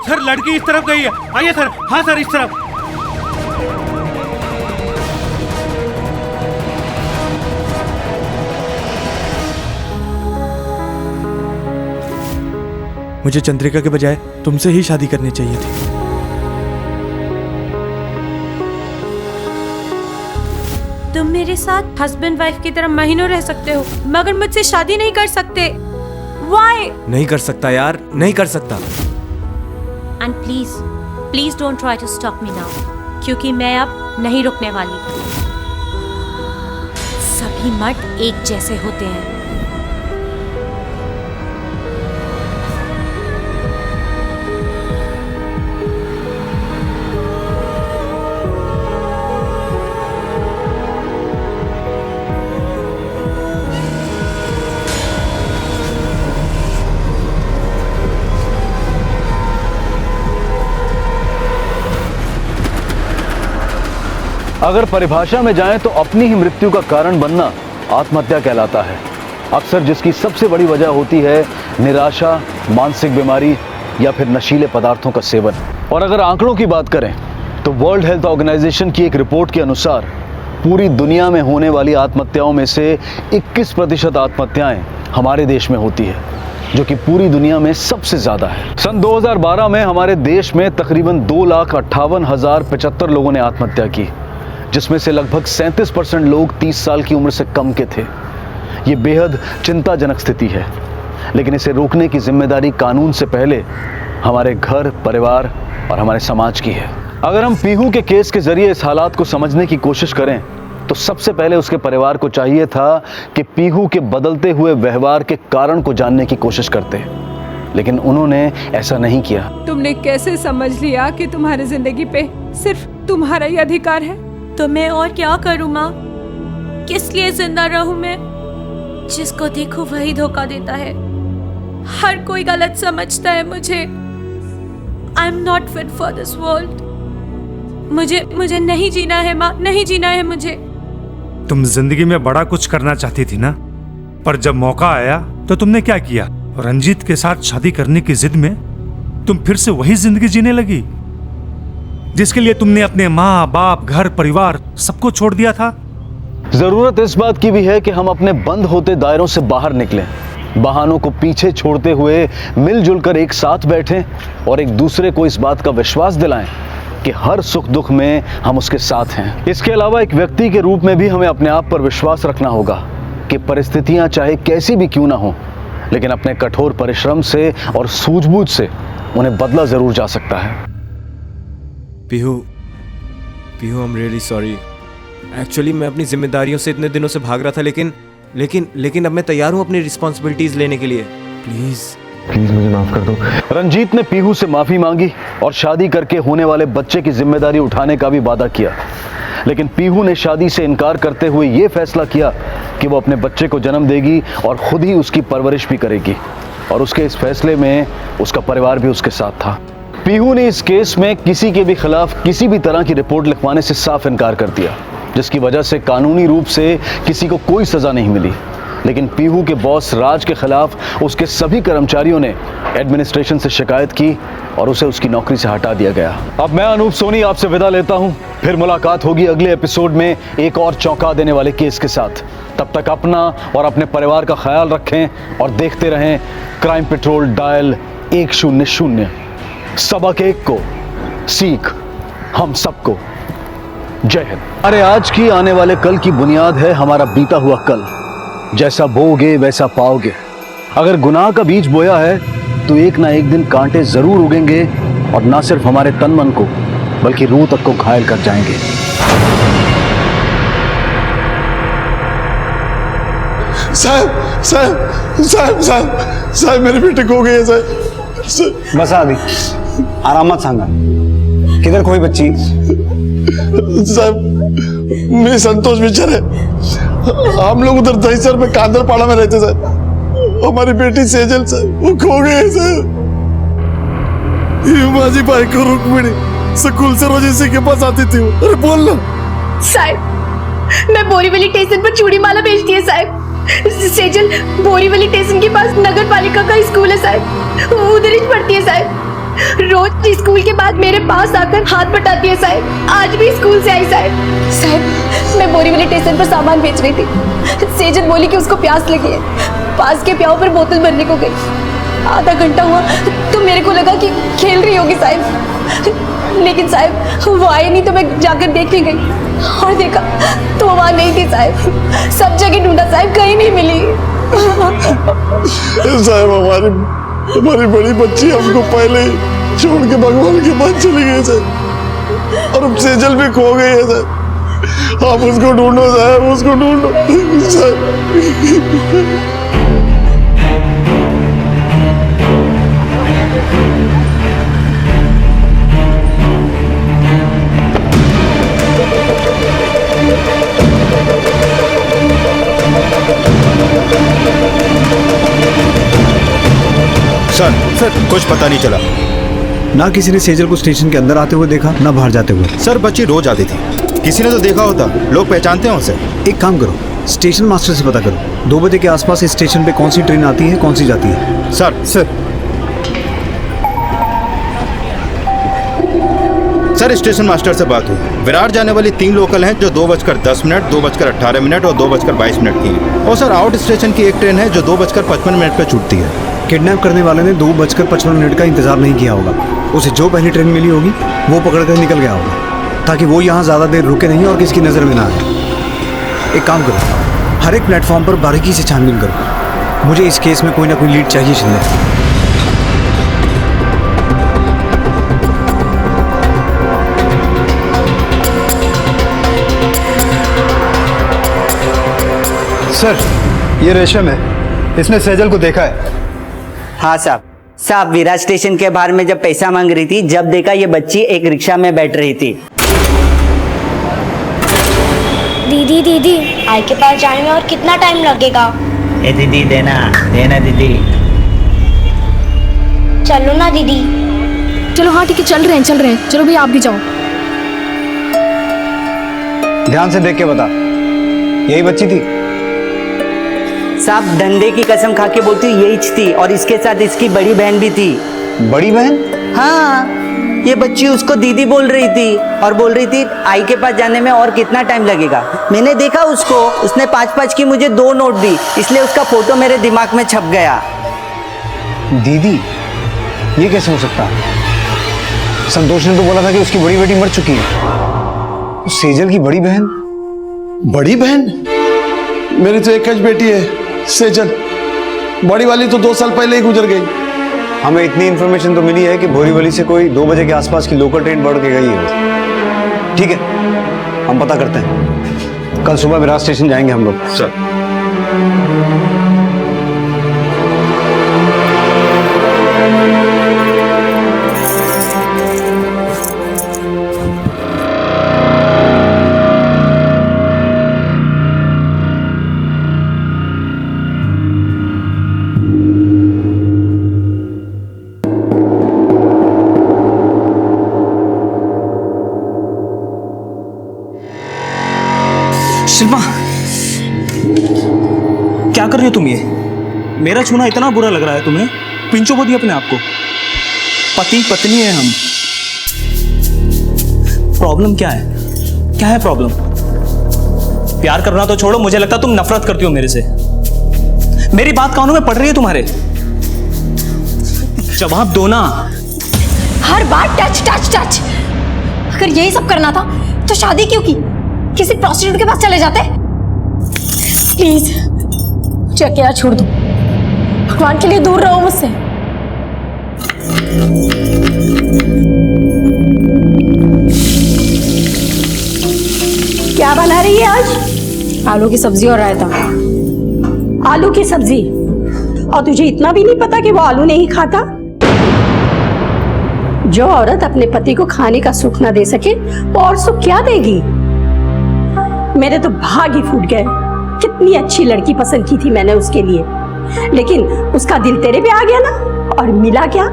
सर लड़की इस तरफ गई है, आइए सर। हाँ सर, इस तरफ। मुझे चंद्रिका के बजाय तुमसे ही शादी करनी चाहिए थी। तुम मेरे साथ हस्बैंड वाइफ की तरह महीनों रह सकते हो, मगर मुझसे शादी नहीं कर सकते। Why? नहीं कर सकता यार, नहीं कर सकता। And please don't try to stop me now, क्योंकि मैं अब नहीं रुकने वाली। सभी मर्द एक जैसे होते हैं। अगर परिभाषा में जाएं तो अपनी ही मृत्यु का कारण बनना आत्महत्या कहलाता है। अक्सर जिसकी सबसे बड़ी वजह होती है निराशा, मानसिक बीमारी या फिर नशीले पदार्थों का सेवन। और अगर आंकड़ों की बात करें तो वर्ल्ड हेल्थ ऑर्गेनाइजेशन की एक रिपोर्ट के अनुसार पूरी दुनिया में होने वाली आत्महत्याओं में से 21% आत्महत्याएं हमारे देश में होती है, जो कि पूरी दुनिया में सबसे ज्यादा है। सन 2012 में हमारे देश में तकरीबन 2,58,075 लोगों ने आत्महत्या की, जिसमें से लगभग 37% लोग 30 साल की उम्र से कम के थे। ये बेहद चिंताजनक स्थिति है, लेकिन इसे रोकने की जिम्मेदारी कानून से पहले हमारे घर, परिवार और हमारे समाज की है। अगर हम पीहू के केस के जरिए इस हालात को समझने की कोशिश करें तो सबसे पहले उसके परिवार को चाहिए था कि पीहू के बदलते हुए व्यवहार के कारण को जानने की कोशिश करते, लेकिन उन्होंने ऐसा नहीं किया। तुमने कैसे समझ लिया कि तुम्हारी जिंदगी पे सिर्फ तुम्हारा ही अधिकार है? तो मैं और क्या करूं माँ? किस लिए जिंदा रहूं मैं? जिसको देखो वही धोखा देता है। हर कोई गलत समझता है मुझे। I am not fit for this world. मुझे नहीं जीना है माँ, नहीं जीना है मुझे। तुम जिंदगी में बड़ा कुछ करना चाहती थी ना, पर जब मौका आया तो तुमने क्या किया? रंजीत के साथ शादी करने की जिद में तुम फिर से वही जिंदगी जीने लगी जिसके लिए तुमने अपने माँ बाप, घर, परिवार सबको छोड़ दिया था। जरूरत इस बात की भी है कि हम अपने बंद होते दायरों से बाहर निकलें, बहानों को पीछे छोड़ते हुए मिलजुल कर एक साथ बैठें और एक दूसरे को इस बात का विश्वास दिलाएं कि हर सुख दुख में हम उसके साथ हैं। इसके अलावा एक व्यक्ति के रूप में भी हमें अपने आप पर विश्वास रखना होगा कि परिस्थितियां चाहे कैसी भी क्यों ना हो, लेकिन अपने कठोर परिश्रम से और सूझबूझ से उन्हें बदला जरूर जा सकता है। Pihu, I am really sorry. Actually मैं अपनी जिम्मेदारियों से इतने दिनों से भाग रहा था, लेकिन अब मैं तैयार हूँ अपनी रिस्पॉन्सिबिलिटीज लेने के लिए। प्लीज मुझे माफ कर दो। रंजीत ने पीहू से माफी मांगी और शादी करके होने वाले बच्चे की जिम्मेदारी उठाने का भी वादा किया, लेकिन पीहू ने शादी से इनकार करते हुए ये फैसला किया कि वो अपने बच्चे को जन्म देगी और खुद ही उसकी परवरिश भी करेगी, और उसके इस फैसले में उसका परिवार भी उसके साथ था। पीहू ने इस केस में किसी के भी खिलाफ किसी भी तरह की रिपोर्ट लिखवाने से साफ इनकार कर दिया, जिसकी वजह से कानूनी रूप से किसी को कोई सजा नहीं मिली। लेकिन पीहू के बॉस राज के खिलाफ उसके सभी कर्मचारियों ने एडमिनिस्ट्रेशन से शिकायत की और उसे उसकी नौकरी से हटा दिया गया। अब मैं अनूप सोनी आपसे विदा लेता हूं, फिर मुलाकात होगी अगले एपिसोड में एक और चौंका देने वाले केस के साथ। तब तक अपना और अपने परिवार का ख्याल रखें और देखते रहें क्राइम पेट्रोल डायल 100। सबक एक को, सीख हम सबको। जय हिंद। अरे आज की आने वाले कल की बुनियाद है हमारा बीता हुआ कल। जैसा बोओगे वैसा पाओगे। अगर गुनाह का बीज बोया है तो एक ना एक दिन कांटे जरूर उगेंगे और ना सिर्फ हमारे तन मन को बल्कि रूह तक को घायल कर जाएंगे। साहब साहब साहब साहब साहब मेरे बेटे खो गए साहब। बस आदि आराम मत सांगा। किधर कोई बच्ची? साहब मैं संतोष बिचर है। हम लोग उधर दहीसर में कांदरपाड़ा में रहते साहब। हमारी बेटी सेजल साहब वो खो गए साहब। माझी बायको रुक्मिणी स्कूल से रोज इसी के पास आती थी। अरे बोल ना साहब। मैं बोरीवली स्टेशन पर चूड़ी माला बेचती है साहब। सेजल बोरीवली स्टेशन के पास नगर पालिका का स्कूल है साहब, उधर ही पढ़ती है साहब। रोज स्कूल के बाद मेरे पास आकर हाथ बटाती है साहब। आज भी स्कूल से आई साहब। साहब मैं बोरीवली स्टेशन पर सामान बेच रही थी। सेजल बोली कि उसको प्यास लगी है, पास के प्याऊ पर बोतल भरने को गई। आधा घंटा हुआ तो मेरे को लगा कि खेल रही होगी साहब, लेकिन साहब वो आए नहीं तो मैं जाकर देखने गई और देखा तो वो वहां नहीं थी साहब। सब जगह ढूंढा साहब, कहीं नहीं मिली। साहब हमारी बड़ी बच्ची हमको पहले ही छोड़ के भगवान के पास चली गई साहब, और अब सेजल भी खो गई है साहब। आप उसको ढूंढो साहब, उसको ढूंढो साहब। सर कुछ पता नहीं चला। ना किसी ने सेजल को स्टेशन के अंदर आते हुए देखा, ना बाहर जाते हुए। सर बच्ची रोज आती थी, किसी ने तो देखा होता। लोग पहचानते हैं उसे। एक काम करो, स्टेशन मास्टर से पता करो 2 बजे के आसपास इस स्टेशन पे कौन सी ट्रेन आती है, कौन सी जाती है। सर स्टेशन मास्टर से बात हुई। विरार जाने वाली 3 लोकल हैं जो 2:10, 2:18 और 2:22 की हैं। और सर आउट स्टेशन की एक ट्रेन है जो 2:55 पर छूटती है। किडनैप करने वाले ने 2:55 का इंतजार नहीं किया होगा। उसे जो पहली ट्रेन मिली होगी वो पकड़कर निकल गया होगा, ताकि वो यहाँ ज़्यादा देर रुके नहीं और किसी की नज़र में ना आए। एक काम करो, हर एक प्लेटफॉर्म पर बारीकी से छानबीन करो। मुझे इस केस में कोई ना कोई लीड चाहिए शिंदे। सर ये रेशम है, इसने सेजल को देखा है। हाँ साहब विरार स्टेशन के बाहर में जब पैसा मांग रही थी, जब देखा ये बच्ची एक रिक्शा में बैठ रही थी। दीदी आई के पास जाने में और कितना टाइम लगेगा? ए दीदी देना दीदी। चलो ना दीदी। चलो हाँ ठीक है, चल रहे हैं। चलो भैया आप भी जाओ। ध्यान से देख के बता, यही बच्ची थी? साहब धंधे की कसम खा के बोलती हूँ यही थी, और इसके साथ इसकी बड़ी बहन भी थी। बड़ी बहन? हाँ, ये बच्ची उसको दीदी बोल रही थी और बोल रही थी आई के पास जाने में और कितना टाइम लगेगा। मैंने देखा उसको, उसने 5-5 की मुझे 2 नोट दी, इसलिए उसका फोटो मेरे दिमाग में छप गया। दीदी? ये कैसे हो सकता? संतोष ने तो बोला था कि उसकी बड़ी बेटी मर चुकी है। सेजल की बड़ी बहन? बड़ी बहन? मेरी तो एक बेटी है सेजल, बड़ी वाली तो 2 साल पहले ही गुजर गई। हमें इतनी इन्फॉर्मेशन तो मिली है कि बोरीवली से कोई 2 बजे के आसपास की लोकल ट्रेन बढ़ के गई है। ठीक है, हम पता करते हैं। कल सुबह विरार स्टेशन जाएंगे हम लोग। सर शिल्पा क्या कर रही हो तुम? ये मेरा छूना इतना बुरा लग रहा है तुम्हें? पिंचो बोली अपने आप को। पति पत्नी है हम। प्रॉब्लम क्या है? क्या है प्रॉब्लम? प्यार करना तो छोड़ो, मुझे लगता तुम नफरत करती हो मेरे से। मेरी बात कानों में पड़ रही है तुम्हारे? जवाब दो ना। हर बार टच टच टच। अगर यही सब करना था तो शादी क्यों की? किसी प्रोस्टिट्यूट के पास चले जाते। प्लीज मुझे अकेला छोड़ दो, भगवान के लिए दूर रहो मुझसे। क्या बना रही है आज? आलू की सब्जी और रायता। आलू की सब्जी? और तुझे इतना भी नहीं पता कि वो आलू नहीं खाता? जो औरत अपने पति को खाने का सुख ना दे सके वो और सुख क्या देगी? मेरे तो भाग ही फूट गए। कितनी अच्छी लड़की पसंद की थी मैंने उसके लिए, लेकिन उसका दिल तेरे पे आ गया ना। और मिला क्या?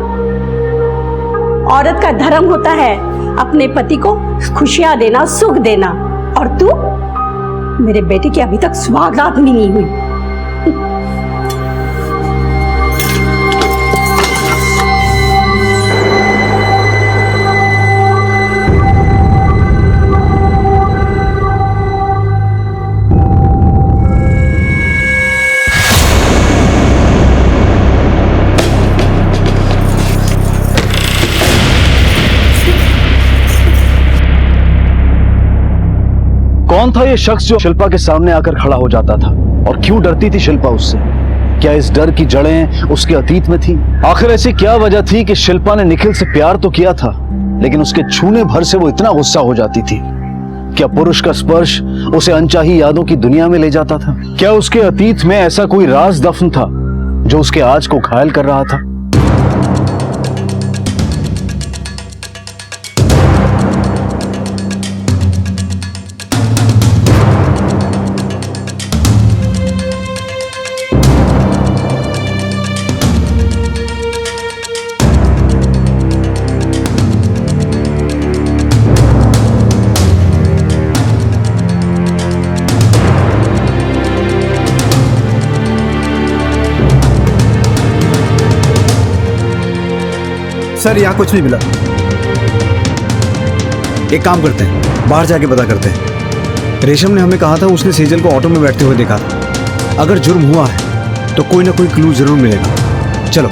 औरत का धर्म होता है अपने पति को खुशियां देना, सुख देना। और तू, मेरे बेटे की अभी तक सुहागरात भी नहीं हुई। कौन था ये शख्स जो शिल्पा के सामने आकर खड़ा हो जाता था, और क्यों डरती थी शिल्पा उससे? क्या इस डर की जड़ें उसके अतीत में थी? आखिर ऐसी क्या वजह थी कि शिल्पा ने निखिल से प्यार तो किया था, लेकिन उसके छूने भर से वो इतना गुस्सा हो जाती थी? क्या पुरुष का स्पर्श उसे अनचाही यादों की दुनिया में ले जाता था? क्या उसके अतीत में ऐसा कोई राज दफन था जो उसके आज को घायल कर रहा था? सर यहाँ कुछ नहीं मिला। एक काम करते हैं, बाहर जाके पता करते हैं। रेशम ने हमें कहा था उसने सेजल को ऑटो में बैठते हुए देखा था। अगर जुर्म हुआ है तो कोई ना कोई क्लू जरूर मिलेगा। चलो।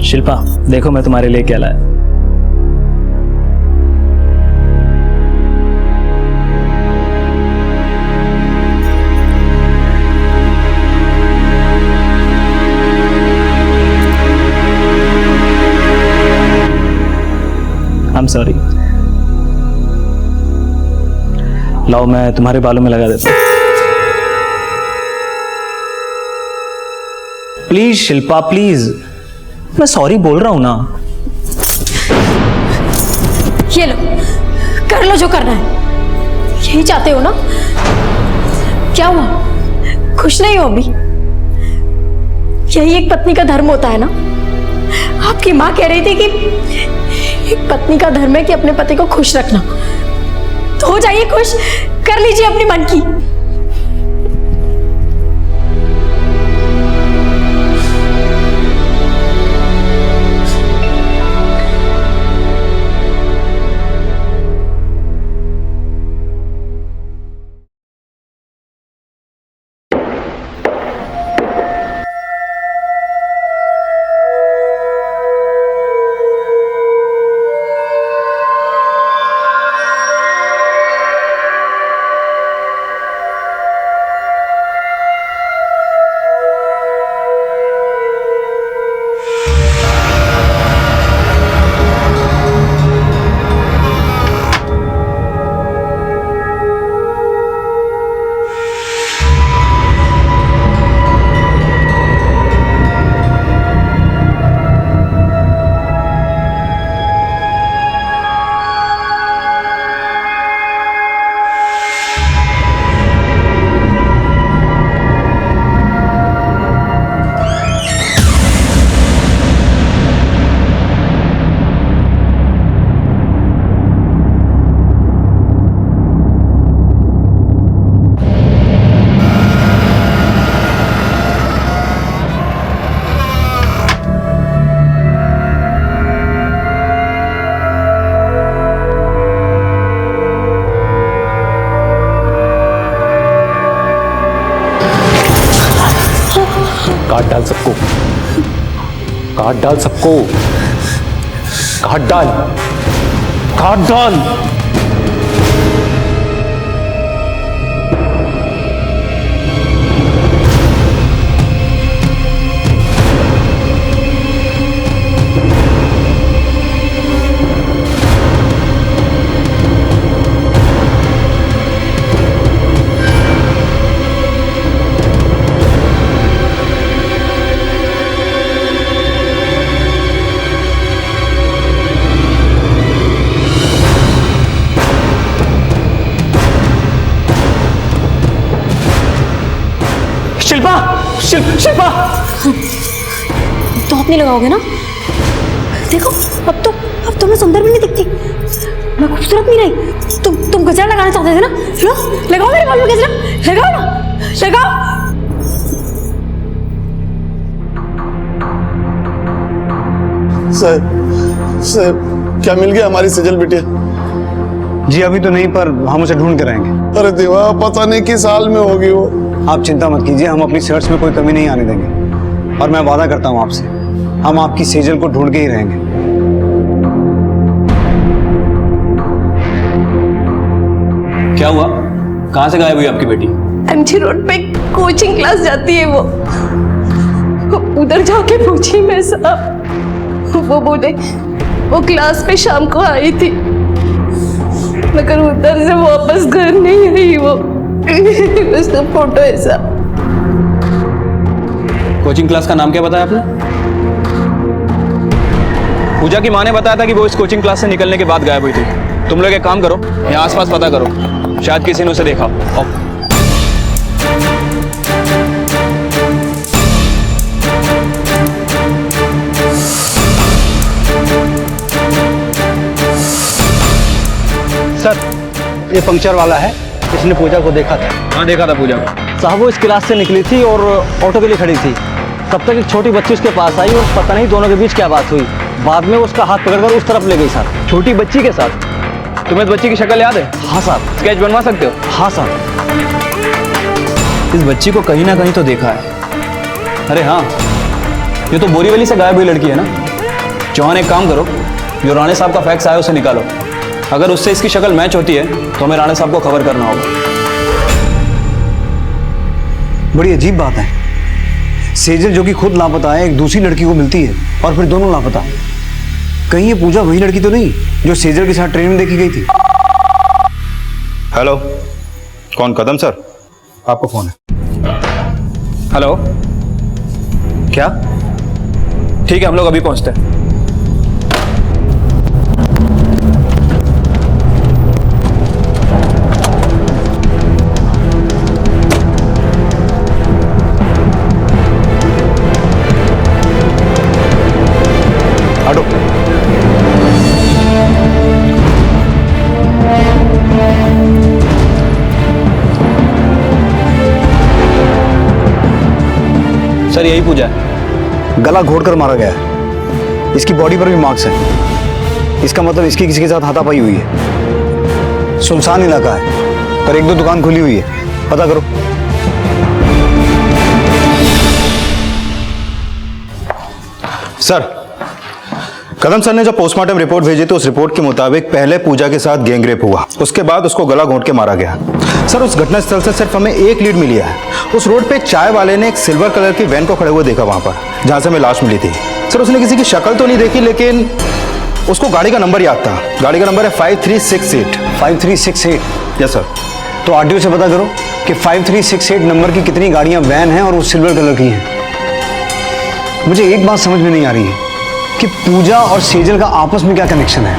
शिल्पा, देखो मैं तुम्हारे लिए क्या लाया। I'm sorry। लाओ, मैं तुम्हारे बालों में लगा देता हूं। प्लीज शिल्पा, प्लीज, मैं सॉरी बोल रहा हूं ना। ये लो, कर लो जो करना है। यही चाहते हो ना? क्या हुआ, खुश नहीं हो अभी? यही एक पत्नी का धर्म होता है ना। आपकी माँ कह रही थी कि एक पत्नी का धर्म है कि अपने पति को खुश रखना। तो हो जाइए खुश, कर लीजिए अपनी मन की। काट डाल सबको, काट डाल सबको, काट डाल, काट डाल। शिल्पा, शिल्पा, तो नहीं लगाओगे ना? देखो अब तो मैं सुंदर भी नहीं दिखती, मैं खूबसूरत नहीं रही। तुम गजरा लगाना चाहते थे ना? लो लगाओ मेरे बाल में गजरा, लगाओ ना, लगाओ। सर क्या मिल गया हमारी सेजल बिटिया? जी अभी तो नहीं, पर हम उसे ढूंढ के रहेंगे। अरे देवा, पता नहीं किस हाल में होगी वो। आप चिंता मत कीजिए, हम अपनी सर्च में कोई कमी नहीं आने देंगे। और मैं वादा करता हूँ आपसे, हम आपकी सेजल को ढूंढ के ही रहेंगे। क्या हुआ? कहाँ से गायब हुई आपकी बेटी? एमजी रोड पे कोचिंग क्लास जाती है वो, उधर जाके पूछी मैं साहब, वो बोले वो क्लास पे शाम को आई थी, मगर उधर से वापस घर नहीं आई वो। उसका फोटो है साहब। कोचिंग क्लास का नाम क्या बताया आपने? पूजा की माँ ने बताया था कि वो इस कोचिंग क्लास से निकलने के बाद गायब हुई थी। तुम लोग एक काम करो, यहाँ आसपास पता करो, शायद किसी ने उसे देखा हो। सर ये पंक्चर वाला है, इसने पूजा को देखा था। हाँ देखा था पूजा को। साहब वो इस क्लास से निकली थी और ऑटो के लिए खड़ी थी, तब तक एक छोटी बच्ची उसके पास आई और पता नहीं दोनों के बीच क्या बात हुई। बाद में उसका हाथ पकड़कर उस तरफ ले गई सर, छोटी बच्ची के साथ। तुम्हें इस बच्ची की शक्ल याद है? हाँ साहब। स्केच बनवा सकते हो? हाँ साहब। इस बच्ची को कहीं ना कहीं तो देखा है। अरे हाँ, ये तो बोरीवली से गायब हुई लड़की है ना? चौहान एक काम करो, जो राणे साहब का फैक्स आया उसे निकालो। अगर उससे इसकी शक्ल मैच होती है तो हमें राणे साहब को खबर करना होगा। बड़ी अजीब बात है, सेजल जो कि खुद लापता है एक दूसरी लड़की को मिलती है और फिर दोनों लापता। कहीं ये पूजा वही लड़की तो नहीं जो सेजल के साथ ट्रेन में देखी गई थी? हेलो, कौन? कदम सर, आपका फोन है। हेलो, क्या? ठीक है, हम लोग अभी पहुंचते हैं। हटो। सर यही पूजा है। गला घोटकर मारा गया है, इसकी बॉडी पर भी मार्क्स हैं। इसका मतलब इसकी किसी के साथ हाथापाई हुई है। सुनसान इलाका है, पर एक दो दुकान खुली हुई है, पता करो। सर, कदम सर ने जो पोस्टमार्टम रिपोर्ट भेजी थी उस रिपोर्ट के मुताबिक पहले पूजा के साथ गैंगरेप हुआ, उसके बाद उसको गला घोंट के मारा गया। सर उस घटनास्थल से सिर्फ हमें एक लीड मिली है। उस रोड पे एक चाय वाले ने एक सिल्वर कलर की वैन को खड़े हुए देखा वहां पर, जहां से हमें लाश मिली थी। सर उसने किसी की शक्ल तो नहीं देखी, लेकिन उसको गाड़ी का नंबर याद था। गाड़ी का नंबर है 5368। 5368? Yes sir. तो आरटीओ से पता करो कि 5368 नंबर की कितनी गाड़ियां वैन हैं और वो सिल्वर कलर की हैं। मुझे एक बात समझ में नहीं आ रही है कि पूजा और सेजल का आपस में क्या कनेक्शन है।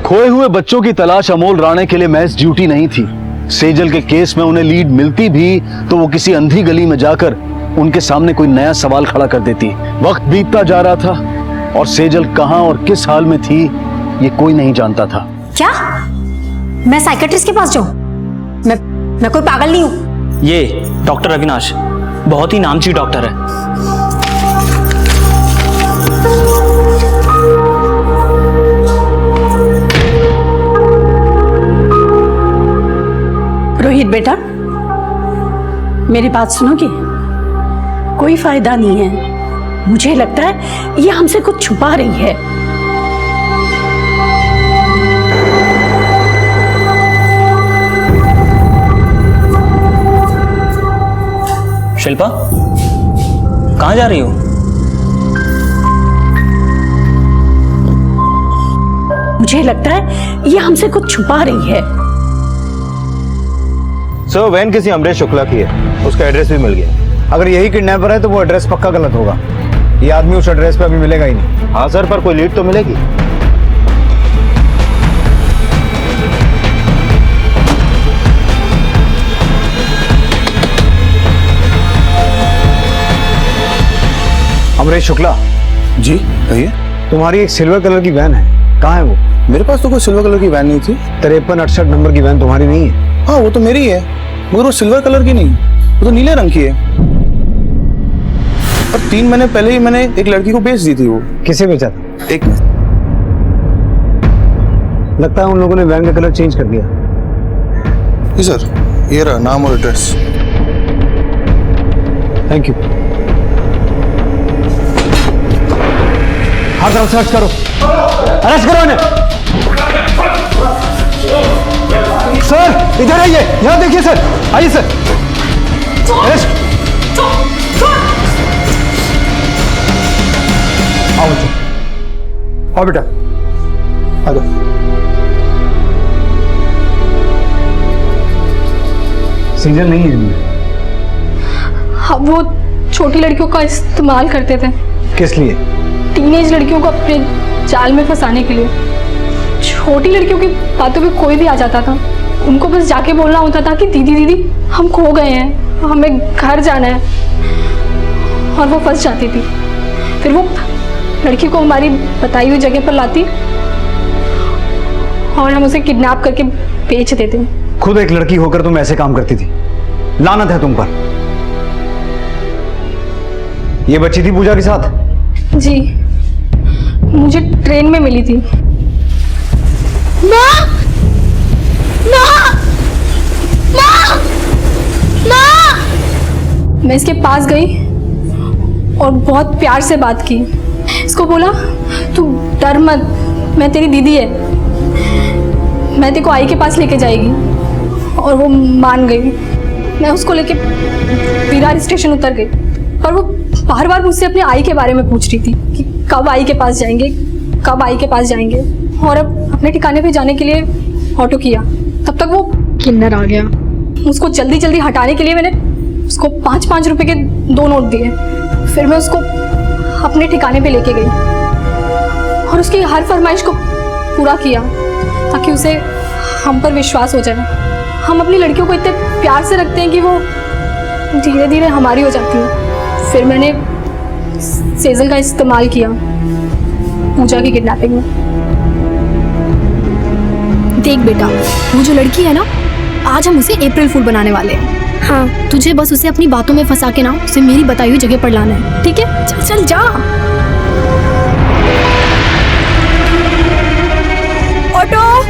खोए हुए बच्चों की तलाश अमोल राणे के लिए महज ड्यूटी नहीं थी। सेजल के केस में उन्हें लीड मिलती भी तो वो किसी अंधी गली में जाकर उनके सामने कोई नया सवाल खड़ा कर देती। वक्त बीतता जा रहा था और सेजल कहां और किस हाल में थी ये कोई नहीं जानता था। क्या मैं साइकेट्रिस्ट के पास जाऊं? मैं कोई पागल नहीं हूं। ये डॉक्टर अविनाश बहुत ही नामची डॉक्टर है। रोहित बेटा, मेरी बात सुनोगे? कोई फायदा नहीं है। मुझे लगता है ये हमसे कुछ छुपा रही है। शिल्पा, कहाँ जा रही हो? मुझे लगता है ये हमसे कुछ छुपा रही है। सर, वैन किसी अमरीश शुक्ला की है, उसका एड्रेस भी मिल गया। अगर यही किडनैपर है तो वो एड्रेस पक्का गलत होगा। ये आदमी उस एड्रेस पे अभी मिलेगा ही नहीं। हाँ सर, पर कोई लीड तो मिलेगी। अमरीश शुक्ला जी कहिए। तुम्हारी एक सिल्वर कलर की वैन है, कहाँ है वो? मेरे पास तो कोई सिल्वर कलर की वैन नहीं थी। 5368 नंबर की वैन तुम्हारी नहीं है? हाँ वो तो मेरी है, मगर वो सिल्वर कलर की नहीं, वो तो नीले रंग की है। और 3 महीने पहले ही मैंने एक लड़की को बेच दी थी। वो किसे बेचा था? एक मिनट, लगता है उन लोगों ने वैन का कलर चेंज कर दिया। जी सर, ये रहा नाम और एड्रेस। Thank you. हर तरफ सर्च करो, अरेस्ट करो इन्हें। सर इधर आइए, यहाँ देखिए सर, आइए सर। अरेस्ट। आओ बच्चों, आओ बेटा, आ जाओ। सीजन नहीं है इनमें। हाँ, वो छोटी लड़कियों का इस्तेमाल करते थे। किस लिए? टीनेज लड़कियों को अपने जाल में फंसाने के लिए। छोटी लड़कियों की बातों पे कोई भी आ जाता था, उनको बस जाके बोलना होता था कि दीदी दीदी हम खो गए हैं, हमें घर जाना है, और वो फंस जाती थी। फिर वो लड़की को हमारी बताई हुई जगह पर लाती और हम उसे किडनैप करके बेच देते। खुद एक लड़की होकर तुम ऐसे काम करती थी, लानत है तुम पर। ये बच्ची थी पूजा के साथ? जी, मुझे ट्रेन में मिली थी। माँ! माँ! माँ! माँ! मैं इसके पास गई और बहुत प्यार से बात की। इसको बोला, तू डर मत, मैं तेरी दीदी है, मैं तेरे को आई के पास लेके जाएगी। और वो मान गई। मैं उसको लेके विरार स्टेशन उतर गई और वो बार बार मुझसे अपने आई के बारे में पूछ रही थी कि कब आई के पास जाएंगे, कब आई के पास जाएंगे। और अब अपने ठिकाने पे जाने के लिए ऑटो किया, तब तक वो किन्नर आ गया। उसको जल्दी जल्दी हटाने के लिए मैंने उसको 5-5 रुपए के 2 नोट दिए। फिर मैं उसको अपने ठिकाने पे लेके गई और उसकी हर फरमाइश को पूरा किया ताकि उसे हम पर विश्वास हो जाए। हम अपनी लड़कियों को इतने प्यार से रखते हैं कि वो धीरे धीरे हमारी हो जाती है। फिर मैंने सेजल का इस्तेमाल किया पूजा की किडनैपिंग में। देख बेटा, वो जो लड़की है ना, आज हम उसे अप्रैल फूल बनाने वाले हैं। हाँ, तुझे बस उसे अपनी बातों में फंसा के ना उसे मेरी बताई हुई जगह पर लाना है, ठीक है? चल चल जा। ऑटो!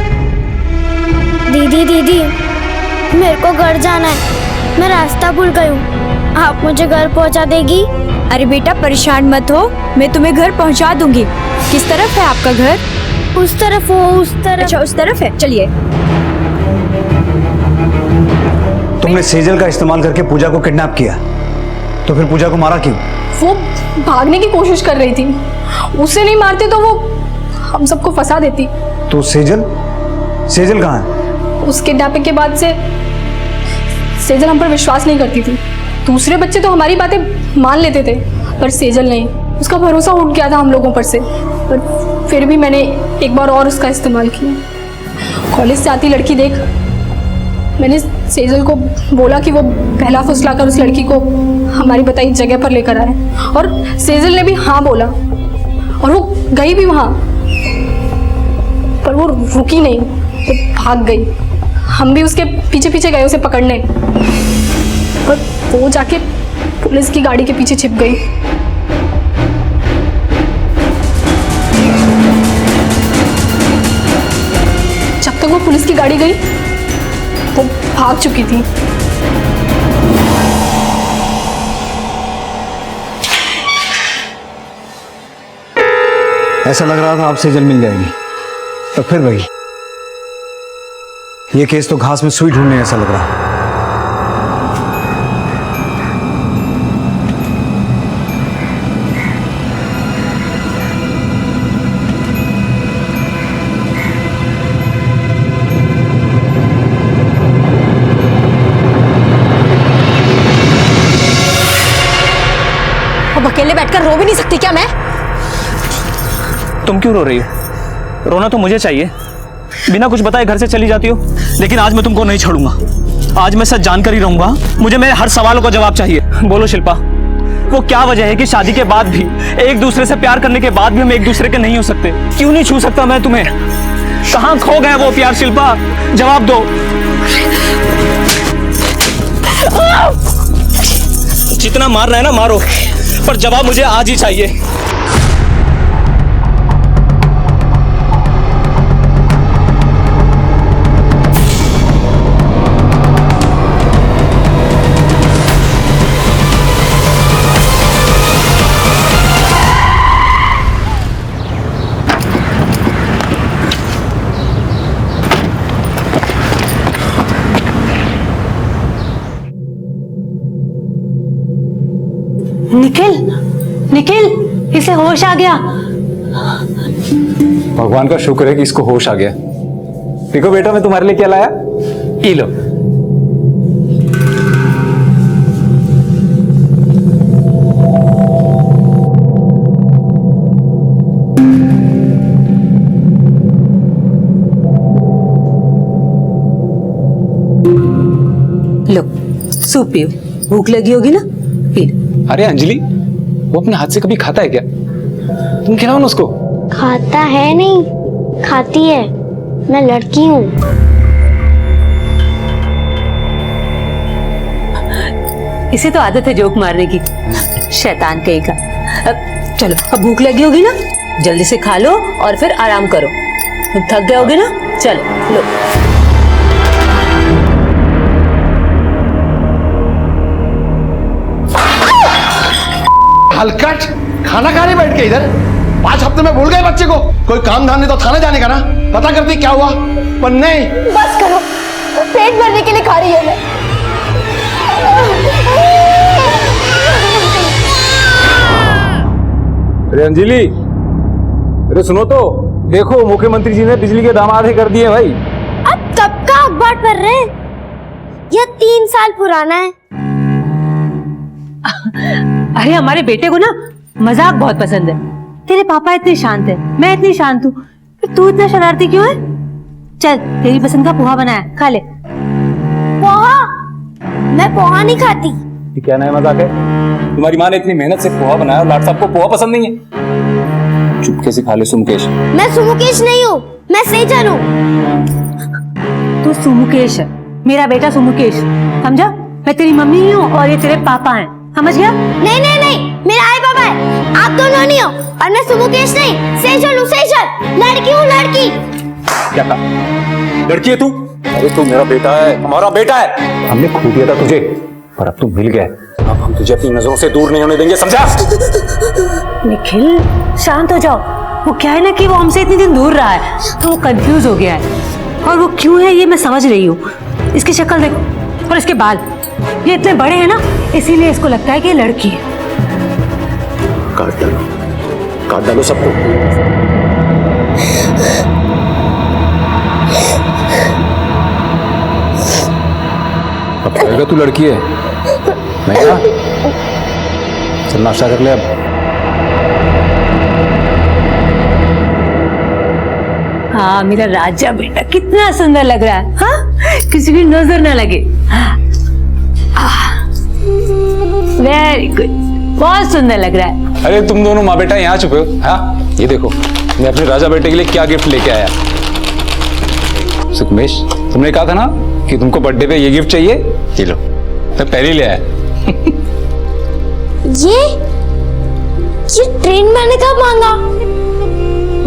दीदी दीदी, मेरे को घर जाना है, मैं रास्ता भूल गई हूँ, आप मुझे घर पहुँचा देगी? अरे बेटा परेशान मत हो, मैं तुम्हें घर पहुंचा दूंगी। किस तरफ है आपका घर? उस तरफ। वो उस तरफ। अच्छा उस तरफ है, चलिए। तुमने सेजल का इस्तेमाल करके पूजा को किडनैप किया, तो फिर पूजा को मारा क्यों? वो भागने की कोशिश कर रही थी, उसे नहीं मारते तो वो हम सबको फंसा देती। तो सेजल कहाँ है? उस किडनैपिंग के बाद से सेजल हम पर विश्वास नहीं करती थी। दूसरे बच्चे तो हमारी बातें मान लेते थे, पर सेजल नहीं। उसका भरोसा उठ गया था हम लोगों पर से। पर फिर भी मैंने एक बार और उसका इस्तेमाल किया। कॉलेज से आती लड़की देख, मैंने सेजल को बोला कि वो पहला फुसला कर उस लड़की को हमारी बताई जगह पर लेकर आए, और सेजल ने भी हाँ बोला और वो गई भी वहाँ, पर वो रुकी नहीं, वो भाग गई। हम भी उसके पीछे पीछे गए उसे पकड़ने, पर वो जाके पुलिस की गाड़ी के पीछे छिप गई। जब तक वो पुलिस की गाड़ी गई वो भाग चुकी थी। ऐसा लग रहा था आप सेजल मिल जाएगी, तो फिर वही, ये केस तो घास में सुई ढूंढने ऐसा लग रहा है। अब अकेले बैठकर रो भी नहीं सकती क्या मैं? तुम क्यों रो रही हो? रोना तो मुझे चाहिए, बिना कुछ बताए घर से चली जाती हो। लेकिन आज मैं तुमको नहीं छोड़ूंगा, आज मैं सच जानकर ही रहूंगा। मुझे मेरे हर सवालों का जवाब चाहिए। बोलो शिल्पा, वो क्या वजह है कि शादी के बाद भी, एक दूसरे से प्यार करने के बाद भी हम एक दूसरे के नहीं हो सकते? क्यों नहीं छू सकता मैं तुम्हें? कहाँ खो गए वो प्यार शिल्पा? जवाब दो। जितना मारना है ना मारो, पर जवाब मुझे आज ही चाहिए। निखिल, निखिल, इसे होश आ गया। भगवान का शुक्र है कि इसको होश आ गया। देखो बेटा, मैं तुम्हारे लिए क्या लाया, पी लो। लो, सूप पियो, भूख लगी होगी ना, पी लो। अरे अंजलि, वो अपने हाथ से कभी खाता है क्या? तुम खिलाओ ना उसको। खाता है नहीं, खाती है। मैं लड़की हूँ। इसे तो आदत है जोक मारने की, शैतान कहीं का। चलो, अब भूख लगी होगी ना, जल्दी से खा लो और फिर आराम करो। तुम थक गए होगे ना, चलो लो। हलकट, खाना खाने बैठ के इधर 5 हफ्ते में भूल गए बच्चे को। कोई काम धाम नहीं तो थाने जाने का ना, पता करती क्या हुआ। पर नहीं, बस करो, पेट भरने के लिए खा रही है मैं। अरे अंजलि, अरे सुनो तो, देखो मुख्यमंत्री जी ने बिजली के दाम आधे कर दिए भाई। अब कब का अखबार पढ़ रहे हैं? यह 3 साल पुराना है। अरे हमारे बेटे को ना मजाक बहुत पसंद है। तेरे पापा इतने शांत है, मैं इतनी शांत हूँ, तू इतना शरारती क्यों है? चल, तेरी पसंद का पोहा बनाया, खा ले। पोहा? मैं पोहा नहीं खाती। ये क्या नया मजाक है? तुम्हारी माँ ने इतनी मेहनत से पोहा बनाया और लाट साहब को पोहा पसंद नहीं है? चुपके से खा ले सुमुकेश। मैं सुमुकेश नहीं हूँ, मैं सेजल हूँ। तू सुमुकेश है, मेरा बेटा सुमुकेश, समझा? मैं तेरी मम्मी ही हूँ और ये तेरे पापा हैं, समझ गया? नहीं नहीं नहीं, मेरा आई बाबा है, आप दोनों नहीं हो। और मैं सुमुकेश नहीं, सेजल हूँ, सेजल। लड़की हूँ, लड़की। क्या कहा? लड़की है तू? अरे तू मेरा बेटा है, हमारा बेटा है। हमने खो दिया था तुझे, पर अब तू मिल गया। अब हम तुझे अपनी नजरों से दूर नहीं होने देंगे, समझा? निखिल, शांत हो जाओ। वो क्या है ना कि वो हमसे इतने दिन दूर रहा है, तो वो कंफ्यूज हो गया है। और वो क्यों है ये मैं समझ रही हूँ। इसकी शक्ल देखो और इसके बाल, ये इतने बड़े हैं ना, इसीलिए इसको लगता है कि ये लड़की है। काट डालो सबको। अब कहेगा तू लड़की है, नहीं ना? चल नाश्ता कर ले अब। हाँ, मेरा राजा बेटा कितना सुंदर लग रहा है। हाँ, किसी की नजर ना लगे। वेरी गुड, बहुत सुंदर लग रहा है। अरे तुम दोनों माँ बेटा यहाँ छुपे हो? हाँ, ये देखो मैं अपने राजा बेटे के लिए क्या गिफ्ट लेके आया। सुकमेश, तुमने कहा था ना कि तुमको बर्थडे पे ये गिफ्ट चाहिए, ये लो, मैं पहले ले आया। ये ट्रेन मैंने कब मांगा?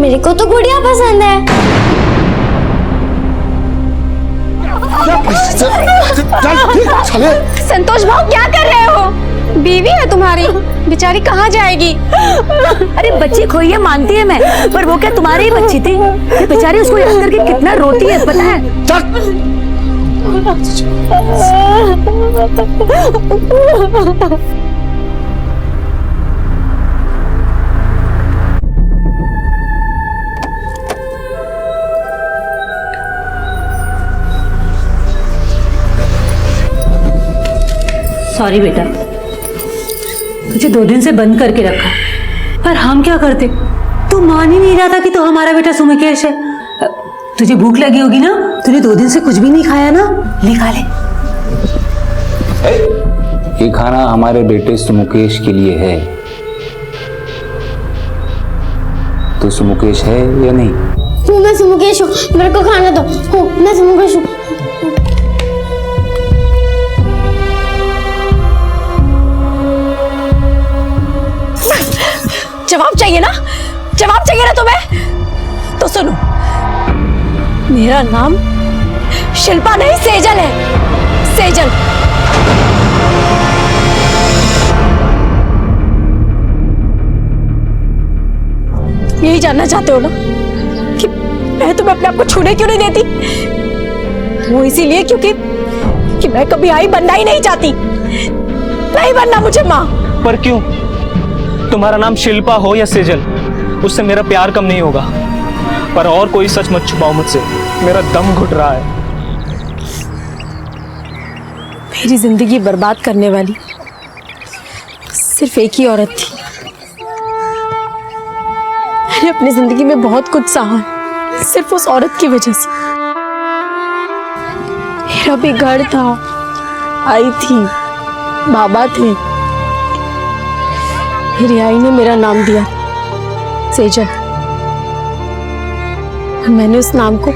मेरे को तो गुड़िया पसंद है। संतोष भाव, क्या कर रहे हो? बीवी है तुम्हारी, बेचारी कहाँ जाएगी? अरे बच्ची खोई है मानती है मैं, पर वो क्या तुम्हारी ही बच्ची थी? ये बेचारी उसको याद करके कितना रोती है पता है? सॉरी बेटा, मुझे 2 दिन से बंद करके रखा, पर हम क्या करते? तू मान ही नहीं रहा था कि तू हमारा बेटा सुमुकेश है। तुझे भूख लगी होगी ना, तूने 2 दिन से कुछ भी नहीं खाया ना, ले खा ले। ये खाना हमारे बेटे सुमुकेश के लिए है। तो सुमुकेश है या नहीं? मैं सुमुकेश हूँ, मेरे को खाना दो। हो, मैं सुमुकेश हूँ। जवाब चाहिए ना, जवाब चाहिए ना तुम्हें? तो सुनो, मेरा नाम शिल्पा नहीं सेजल है, सेजल। यही जानना चाहते हो ना कि मैं तुम्हें अपने आप को छूने क्यों नहीं देती? वो इसीलिए क्योंकि मैं कभी आई बनना ही नहीं चाहती, नहीं बनना मुझे माँ। पर क्यों? तुम्हारा नाम शिल्पा हो या सेजल, उससे मेरा प्यार कम नहीं होगा। पर और कोई सच मत छुपाओ मुझसे, मेरा दम घुट रहा है। मेरी जिंदगी बर्बाद करने वाली सिर्फ एक ही औरत थी। मैंने अपनी जिंदगी में बहुत कुछ सहा सिर्फ उस औरत की वजह से। मेरा भी घर था, आई थी, बाबा थे। मेरी आई ने मेरा नाम दिया सेजल, और मैंने उस नाम को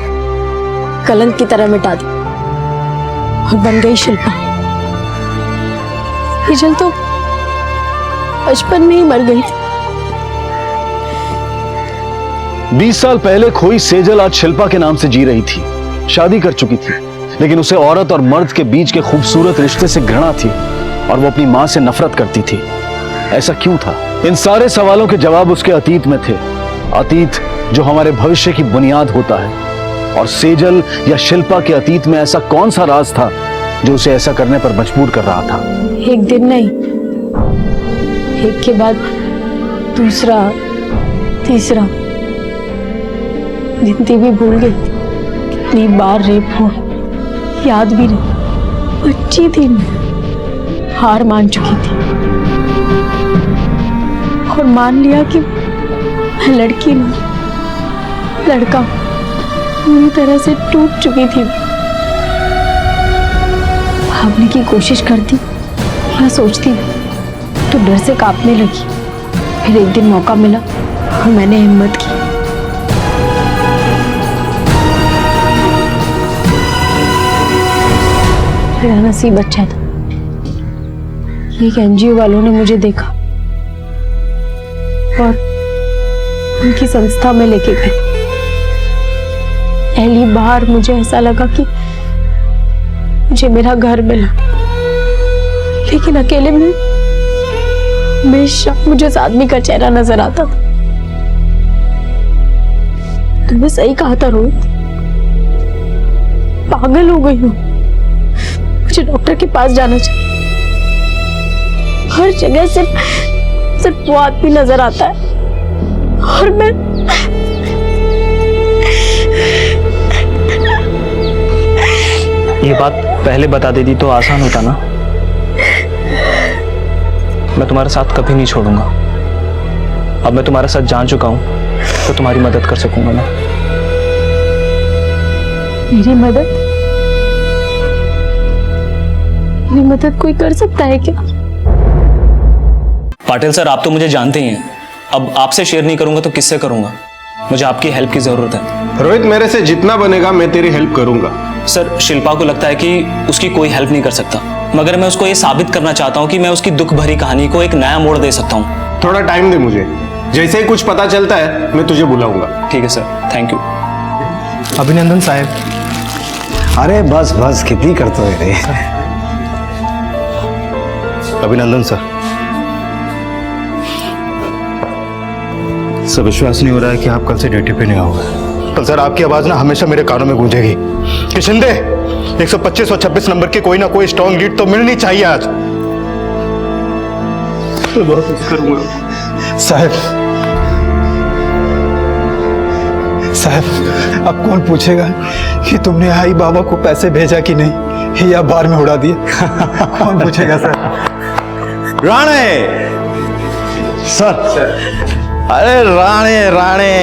कलंक की तरह मिटा दिया और बन गई शिल्पा। सेजल तो बचपन में ही मर गई थी। 20 साल पहले खोई सेजल आज शिल्पा के नाम से जी रही थी। शादी कर चुकी थी, लेकिन उसे औरत और मर्द के बीच के खूबसूरत रिश्ते से घृणा थी और वो अपनी मां से नफरत करती थी। ऐसा क्यों था? इन सारे सवालों के जवाब उसके अतीत में थे, अतीत जो हमारे भविष्य की बुनियाद होता है। और सेजल या शिल्पा के अतीत में ऐसा कौन सा राज था जो उसे ऐसा करने पर मजबूर कर रहा था? एक दिन नहीं, एक के बाद दूसरा, तीसरा। गिनती भी भूल गई कितनी बार रेप हुआ, याद भी नहीं। बच्ची थी मैं, हार मान चुकी थी और मान लिया कि मैं लड़की नहीं, लड़का। पूरी तरह से टूट चुकी थी। भागने की कोशिश करती या सोचती तो डर से कांपने लगी। फिर एक दिन मौका मिला और मैंने हिम्मत की। मेरा नसीब अच्छा था, एक एनजीओ वालों ने मुझे देखा और उनकी संस्था में लेके गए। पहली बार मुझे ऐसा लगा कि मुझे मेरा घर मिला, लेकिन अकेले में हमेशा मुझे उस आदमी का चेहरा नजर आता था। तुमने सही कहा था रोहित, पागल हो गई हूँ। मुझे डॉक्टर के पास जाना चाहिए। हर जगह सिर्फ वो आदमी नजर आता है और मैं ये बात पहले बता देती तो आसान होता ना। मैं तुम्हारे साथ कभी नहीं छोड़ूंगा। अब मैं तुम्हारे साथ जान चुका हूं तो तुम्हारी मदद कर सकूंगा ना। मेरी मदद? मेरी मदद कोई कर सकता है क्या? पाटिल सर, आप तो मुझे जानते ही हैं। अब आपसे शेयर नहीं करूंगा तो किससे करूंगा? मुझे आपकी हेल्प की जरूरत है। रोहित, मेरे से जितना बनेगा मैं तेरी हेल्प करूंगा। सर, शिल्पा को लगता है कि उसकी कोई हेल्प नहीं कर सकता, मगर मैं उसको ये साबित करना चाहता हूँ कि मैं उसकी दुख भरी कहानी को एक नया मोड़ दे सकता हूँ। थोड़ा टाइम दे मुझे, जैसे ही कुछ पता चलता है मैं तुझे बुलाऊंगा। ठीक है सर, थैंक यू। अभिनंदन साहब। अरे बस बस, कितनी करते हो रे। अभिनंदन सर। सर विश्वास नहीं हो रहा है कि आप कल से ड्यूटी पे नहीं आओगे। कल सर आपकी आवाज ना हमेशा मेरे कानों में गूंजेगी कि शिंदे 125 और 26 नंबर की कोई ना कोई स्ट्रॉन्ग लीड तो मिलनी चाहिए आज। बहुत मिस करूंगा साहब अब कौन पूछेगा कि तुमने आई बाबा को पैसे भेजा कि नहीं या बार में उड़ा दिया। कौन पूछेगा सर। राणे सर, अरे राणे राणे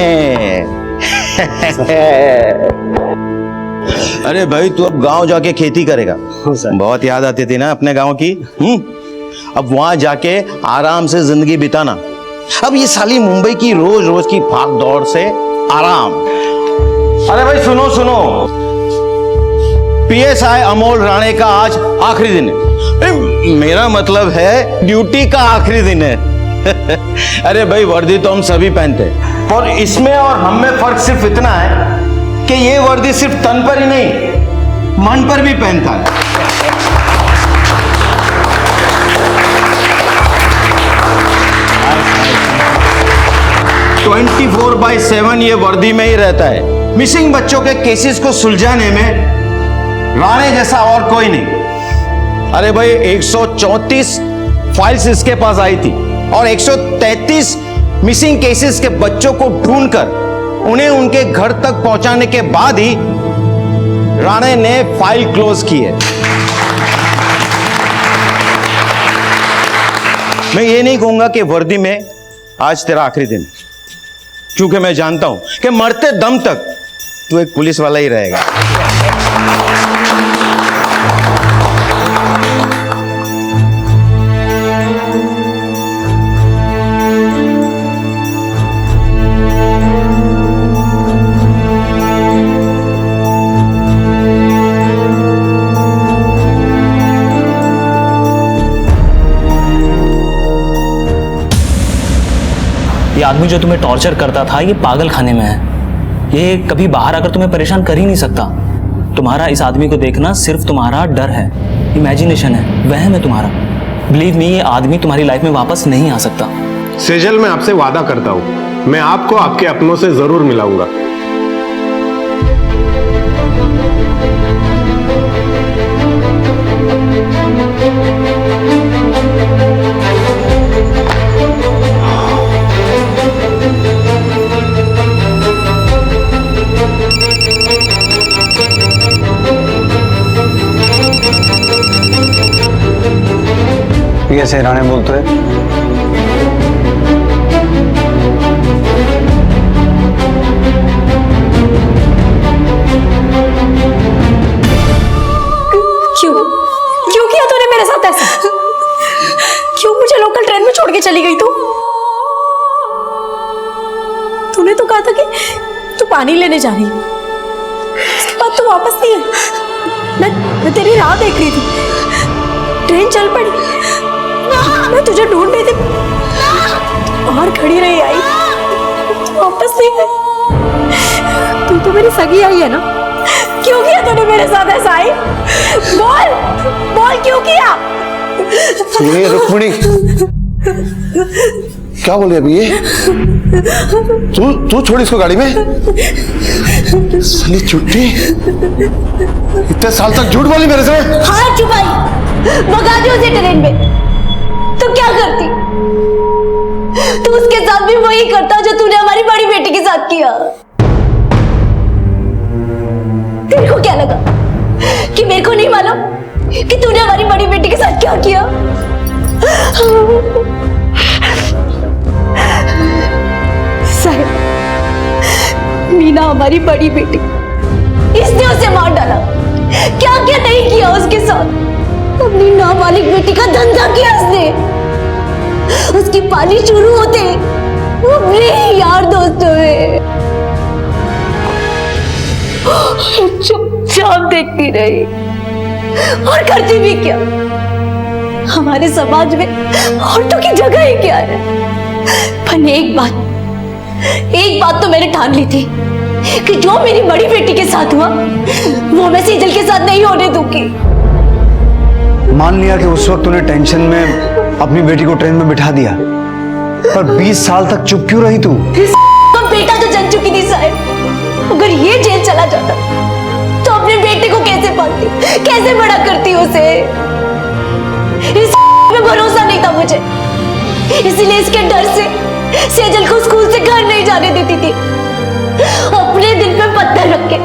अरे भाई तू अब गांव जाके खेती करेगा। बहुत याद आती थी ना अपने गांव की। अब वहां जाके आराम से जिंदगी बिताना। अब ये साली मुंबई की रोज रोज की भाग दौड़ से आराम। अरे भाई सुनो सुनो, पीएसआई अमोल राणे का आज आखिरी दिन है। मेरा मतलब है ड्यूटी का आखिरी दिन है। अरे भाई वर्दी तो हम सभी पहनते हैं, और इसमें और हम में फर्क सिर्फ इतना है कि ये वर्दी सिर्फ तन पर ही नहीं मन पर भी पहनता है। 24/7 ये वर्दी में ही रहता है। मिसिंग बच्चों के केसेस को सुलझाने में राणे जैसा और कोई नहीं। अरे भाई 134 फाइल्स इसके पास आई थी और 133 मिसिंग केसेस के बच्चों को ढूंढकर उन्हें उनके घर तक पहुंचाने के बाद ही राणे ने फाइल क्लोज की है। मैं ये नहीं कहूंगा कि वर्दी में आज तेरा आखिरी दिन, क्योंकि मैं जानता हूं कि मरते दम तक तू एक पुलिस वाला ही रहेगा। ये आदमी जो तुम्हें टॉर्चर करता था ये पागल खाने में है। ये कभी बाहर आकर तुम्हें परेशान कर ही नहीं सकता। तुम्हारा इस आदमी को देखना सिर्फ तुम्हारा डर है, इमेजिनेशन है, वहम है तुम्हारा। बिलीव मी, ये आदमी तुम्हारी लाइफ में वापस नहीं आ सकता। सेजल, मैं आपसे वादा करता हूं, मैं आपको आपके अपनों से जरूर मिलाऊंगा। कैसे राणे बोलते हैं? क्यों किया तूने मेरे साथ ऐसा? क्यों मुझे लोकल ट्रेन में छोड़ के चली गई तूने तो कहा था कि तू पानी लेने जा रही है, उसके बाद तू वापस नहीं है। मैं तेरी राह देख रही थी, ट्रेन चल पड़ी, मैं तुझे ढूंढ रही थी, बाहर खड़ी रही आई, वापस नहीं गई। तू तो मेरी सगी आई है ना, क्यों किया तूने मेरे साथ ऐसा? आई बोल बोल, क्यों किया? सुनिए रुक्मिणी, क्या बोले अभी ये? तू छोड़ इसको गाड़ी में। साली चुट्टी, इतने साल तक झूठ बोली मेरे से। हाँ चुपाई, भगा दी उसे ट्रेन में। तो क्या करती? तू उसके साथ भी वही करता जो तूने हमारी बड़ी बेटी के साथ किया। तेरे को क्या लगा कि मेरे को नहीं मालूम कि तूने हमारी बड़ी बेटी के साथ क्या किया? साहिब, मीना हमारी बड़ी बेटी, इसने उसे मार डाला। क्या क्या नहीं किया उसके साथ? अपनी नाबालिग बेटी का धंधा किया उसने। उसकी पाली शुरू होते वो अपने यार दोस्तों में चुपचाप देखती रही, और करती भी क्या? हमारे समाज में औरतों की जगह ही क्या है? पर एक बात तो मैंने ठान ली थी कि जो मेरी बड़ी बेटी के साथ हुआ वो मैं सेजल के साथ नहीं होने दूंगी। मान लिया कि उस वक्त तूने टेंशन में अपनी बेटी को ट्रेन में बिठा दिया, पर 20 साल तक चुप क्यों रही तू? बेटा तो जल चुकी थी साहब। अगर ये जेल चला जाता तो अपने बेटे को कैसे पालती, कैसे बड़ा करती उसे? इस पे भरोसा नहीं था मुझे, इसीलिए इसके डर से सेजल को स्कूल से घर नहीं जाने देती थी। अपने दिल पे पत्थर रख के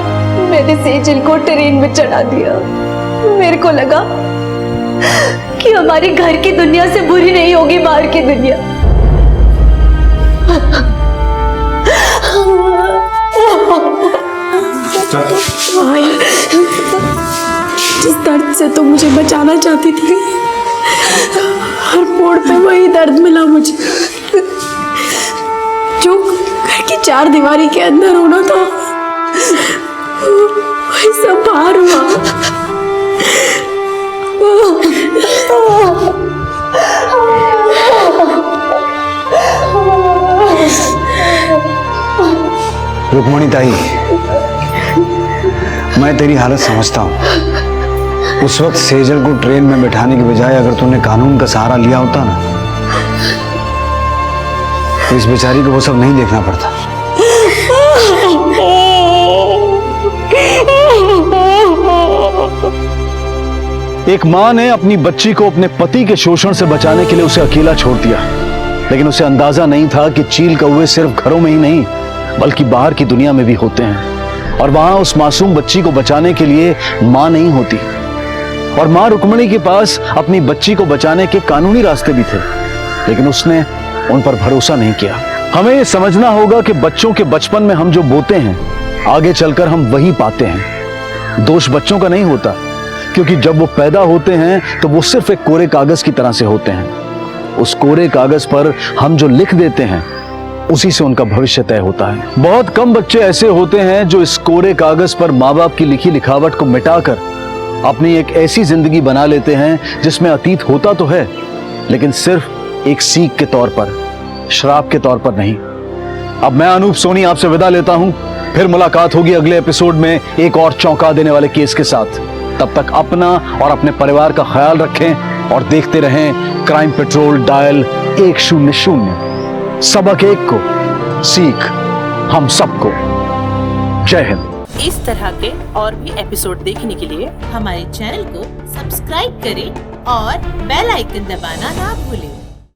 मैंने सेजल को ट्रेन में चढ़ा दिया। मेरे को लगा कि हमारे घर की दुनिया से बुरी नहीं होगी बाहर की दुनिया। भाई, जिस दर्द से तुम मुझे बचाना चाहती थी, हर मोड़ पे वही दर्द मिला मुझे जो घर की 4 दीवारी के अंदर होना था, वही सब बाहर हुआ। रुक्मणी ताई, मैं तेरी हालत समझता हूं। उस वक्त सेजल को ट्रेन में बिठाने के बजाय अगर तूने कानून का सहारा लिया होता ना, तो इस बेचारी को वो सब नहीं देखना पड़ता। एक मां ने अपनी बच्ची को अपने पति के शोषण से बचाने के लिए उसे अकेला छोड़ दिया, लेकिन उसे अंदाजा नहीं था कि चील कौवे सिर्फ घरों में ही नहीं बल्कि बाहर की दुनिया में भी होते हैं, और वहां उस मासूम बच्ची को बचाने के लिए मां नहीं होती। और मां रुक्मिणी के पास अपनी बच्ची को बचाने के कानूनी रास्ते भी थे, लेकिन उसने उन पर भरोसा नहीं किया। हमें यह समझना होगा कि बच्चों के बचपन में हम जो बोते हैं, आगे चलकर हम वही पाते हैं। दोष बच्चों का नहीं होता, क्योंकि जब वो पैदा होते हैं तो वो सिर्फ एक कोरे कागज की तरह से होते हैं। उस कोरे कागज पर हम जो लिख देते हैं, उसी से उनका भविष्य तय होता है। बहुत कम बच्चे ऐसे होते हैं जो इस कोरे कागज पर माँ बाप की लिखी लिखावट को मिटाकर अपनी एक ऐसी जिंदगी बना लेते हैं जिसमें अतीत होता तो है, लेकिन सिर्फ एक सीख के तौर पर, श्राप के तौर पर नहीं। अब मैं अनूप सोनी आपसे विदा लेता हूं। फिर मुलाकात होगी अगले एपिसोड में एक और चौंका देने वाले केस के साथ। तब तक अपना और अपने परिवार का ख्याल रखें और देखते रहें क्राइम पेट्रोल डायल 100। सबक एक को, सीख हम सबको। जय हिंद। इस तरह के और भी एपिसोड देखने के लिए हमारे चैनल को सब्सक्राइब करें और बेल आइकन दबाना ना भूलें।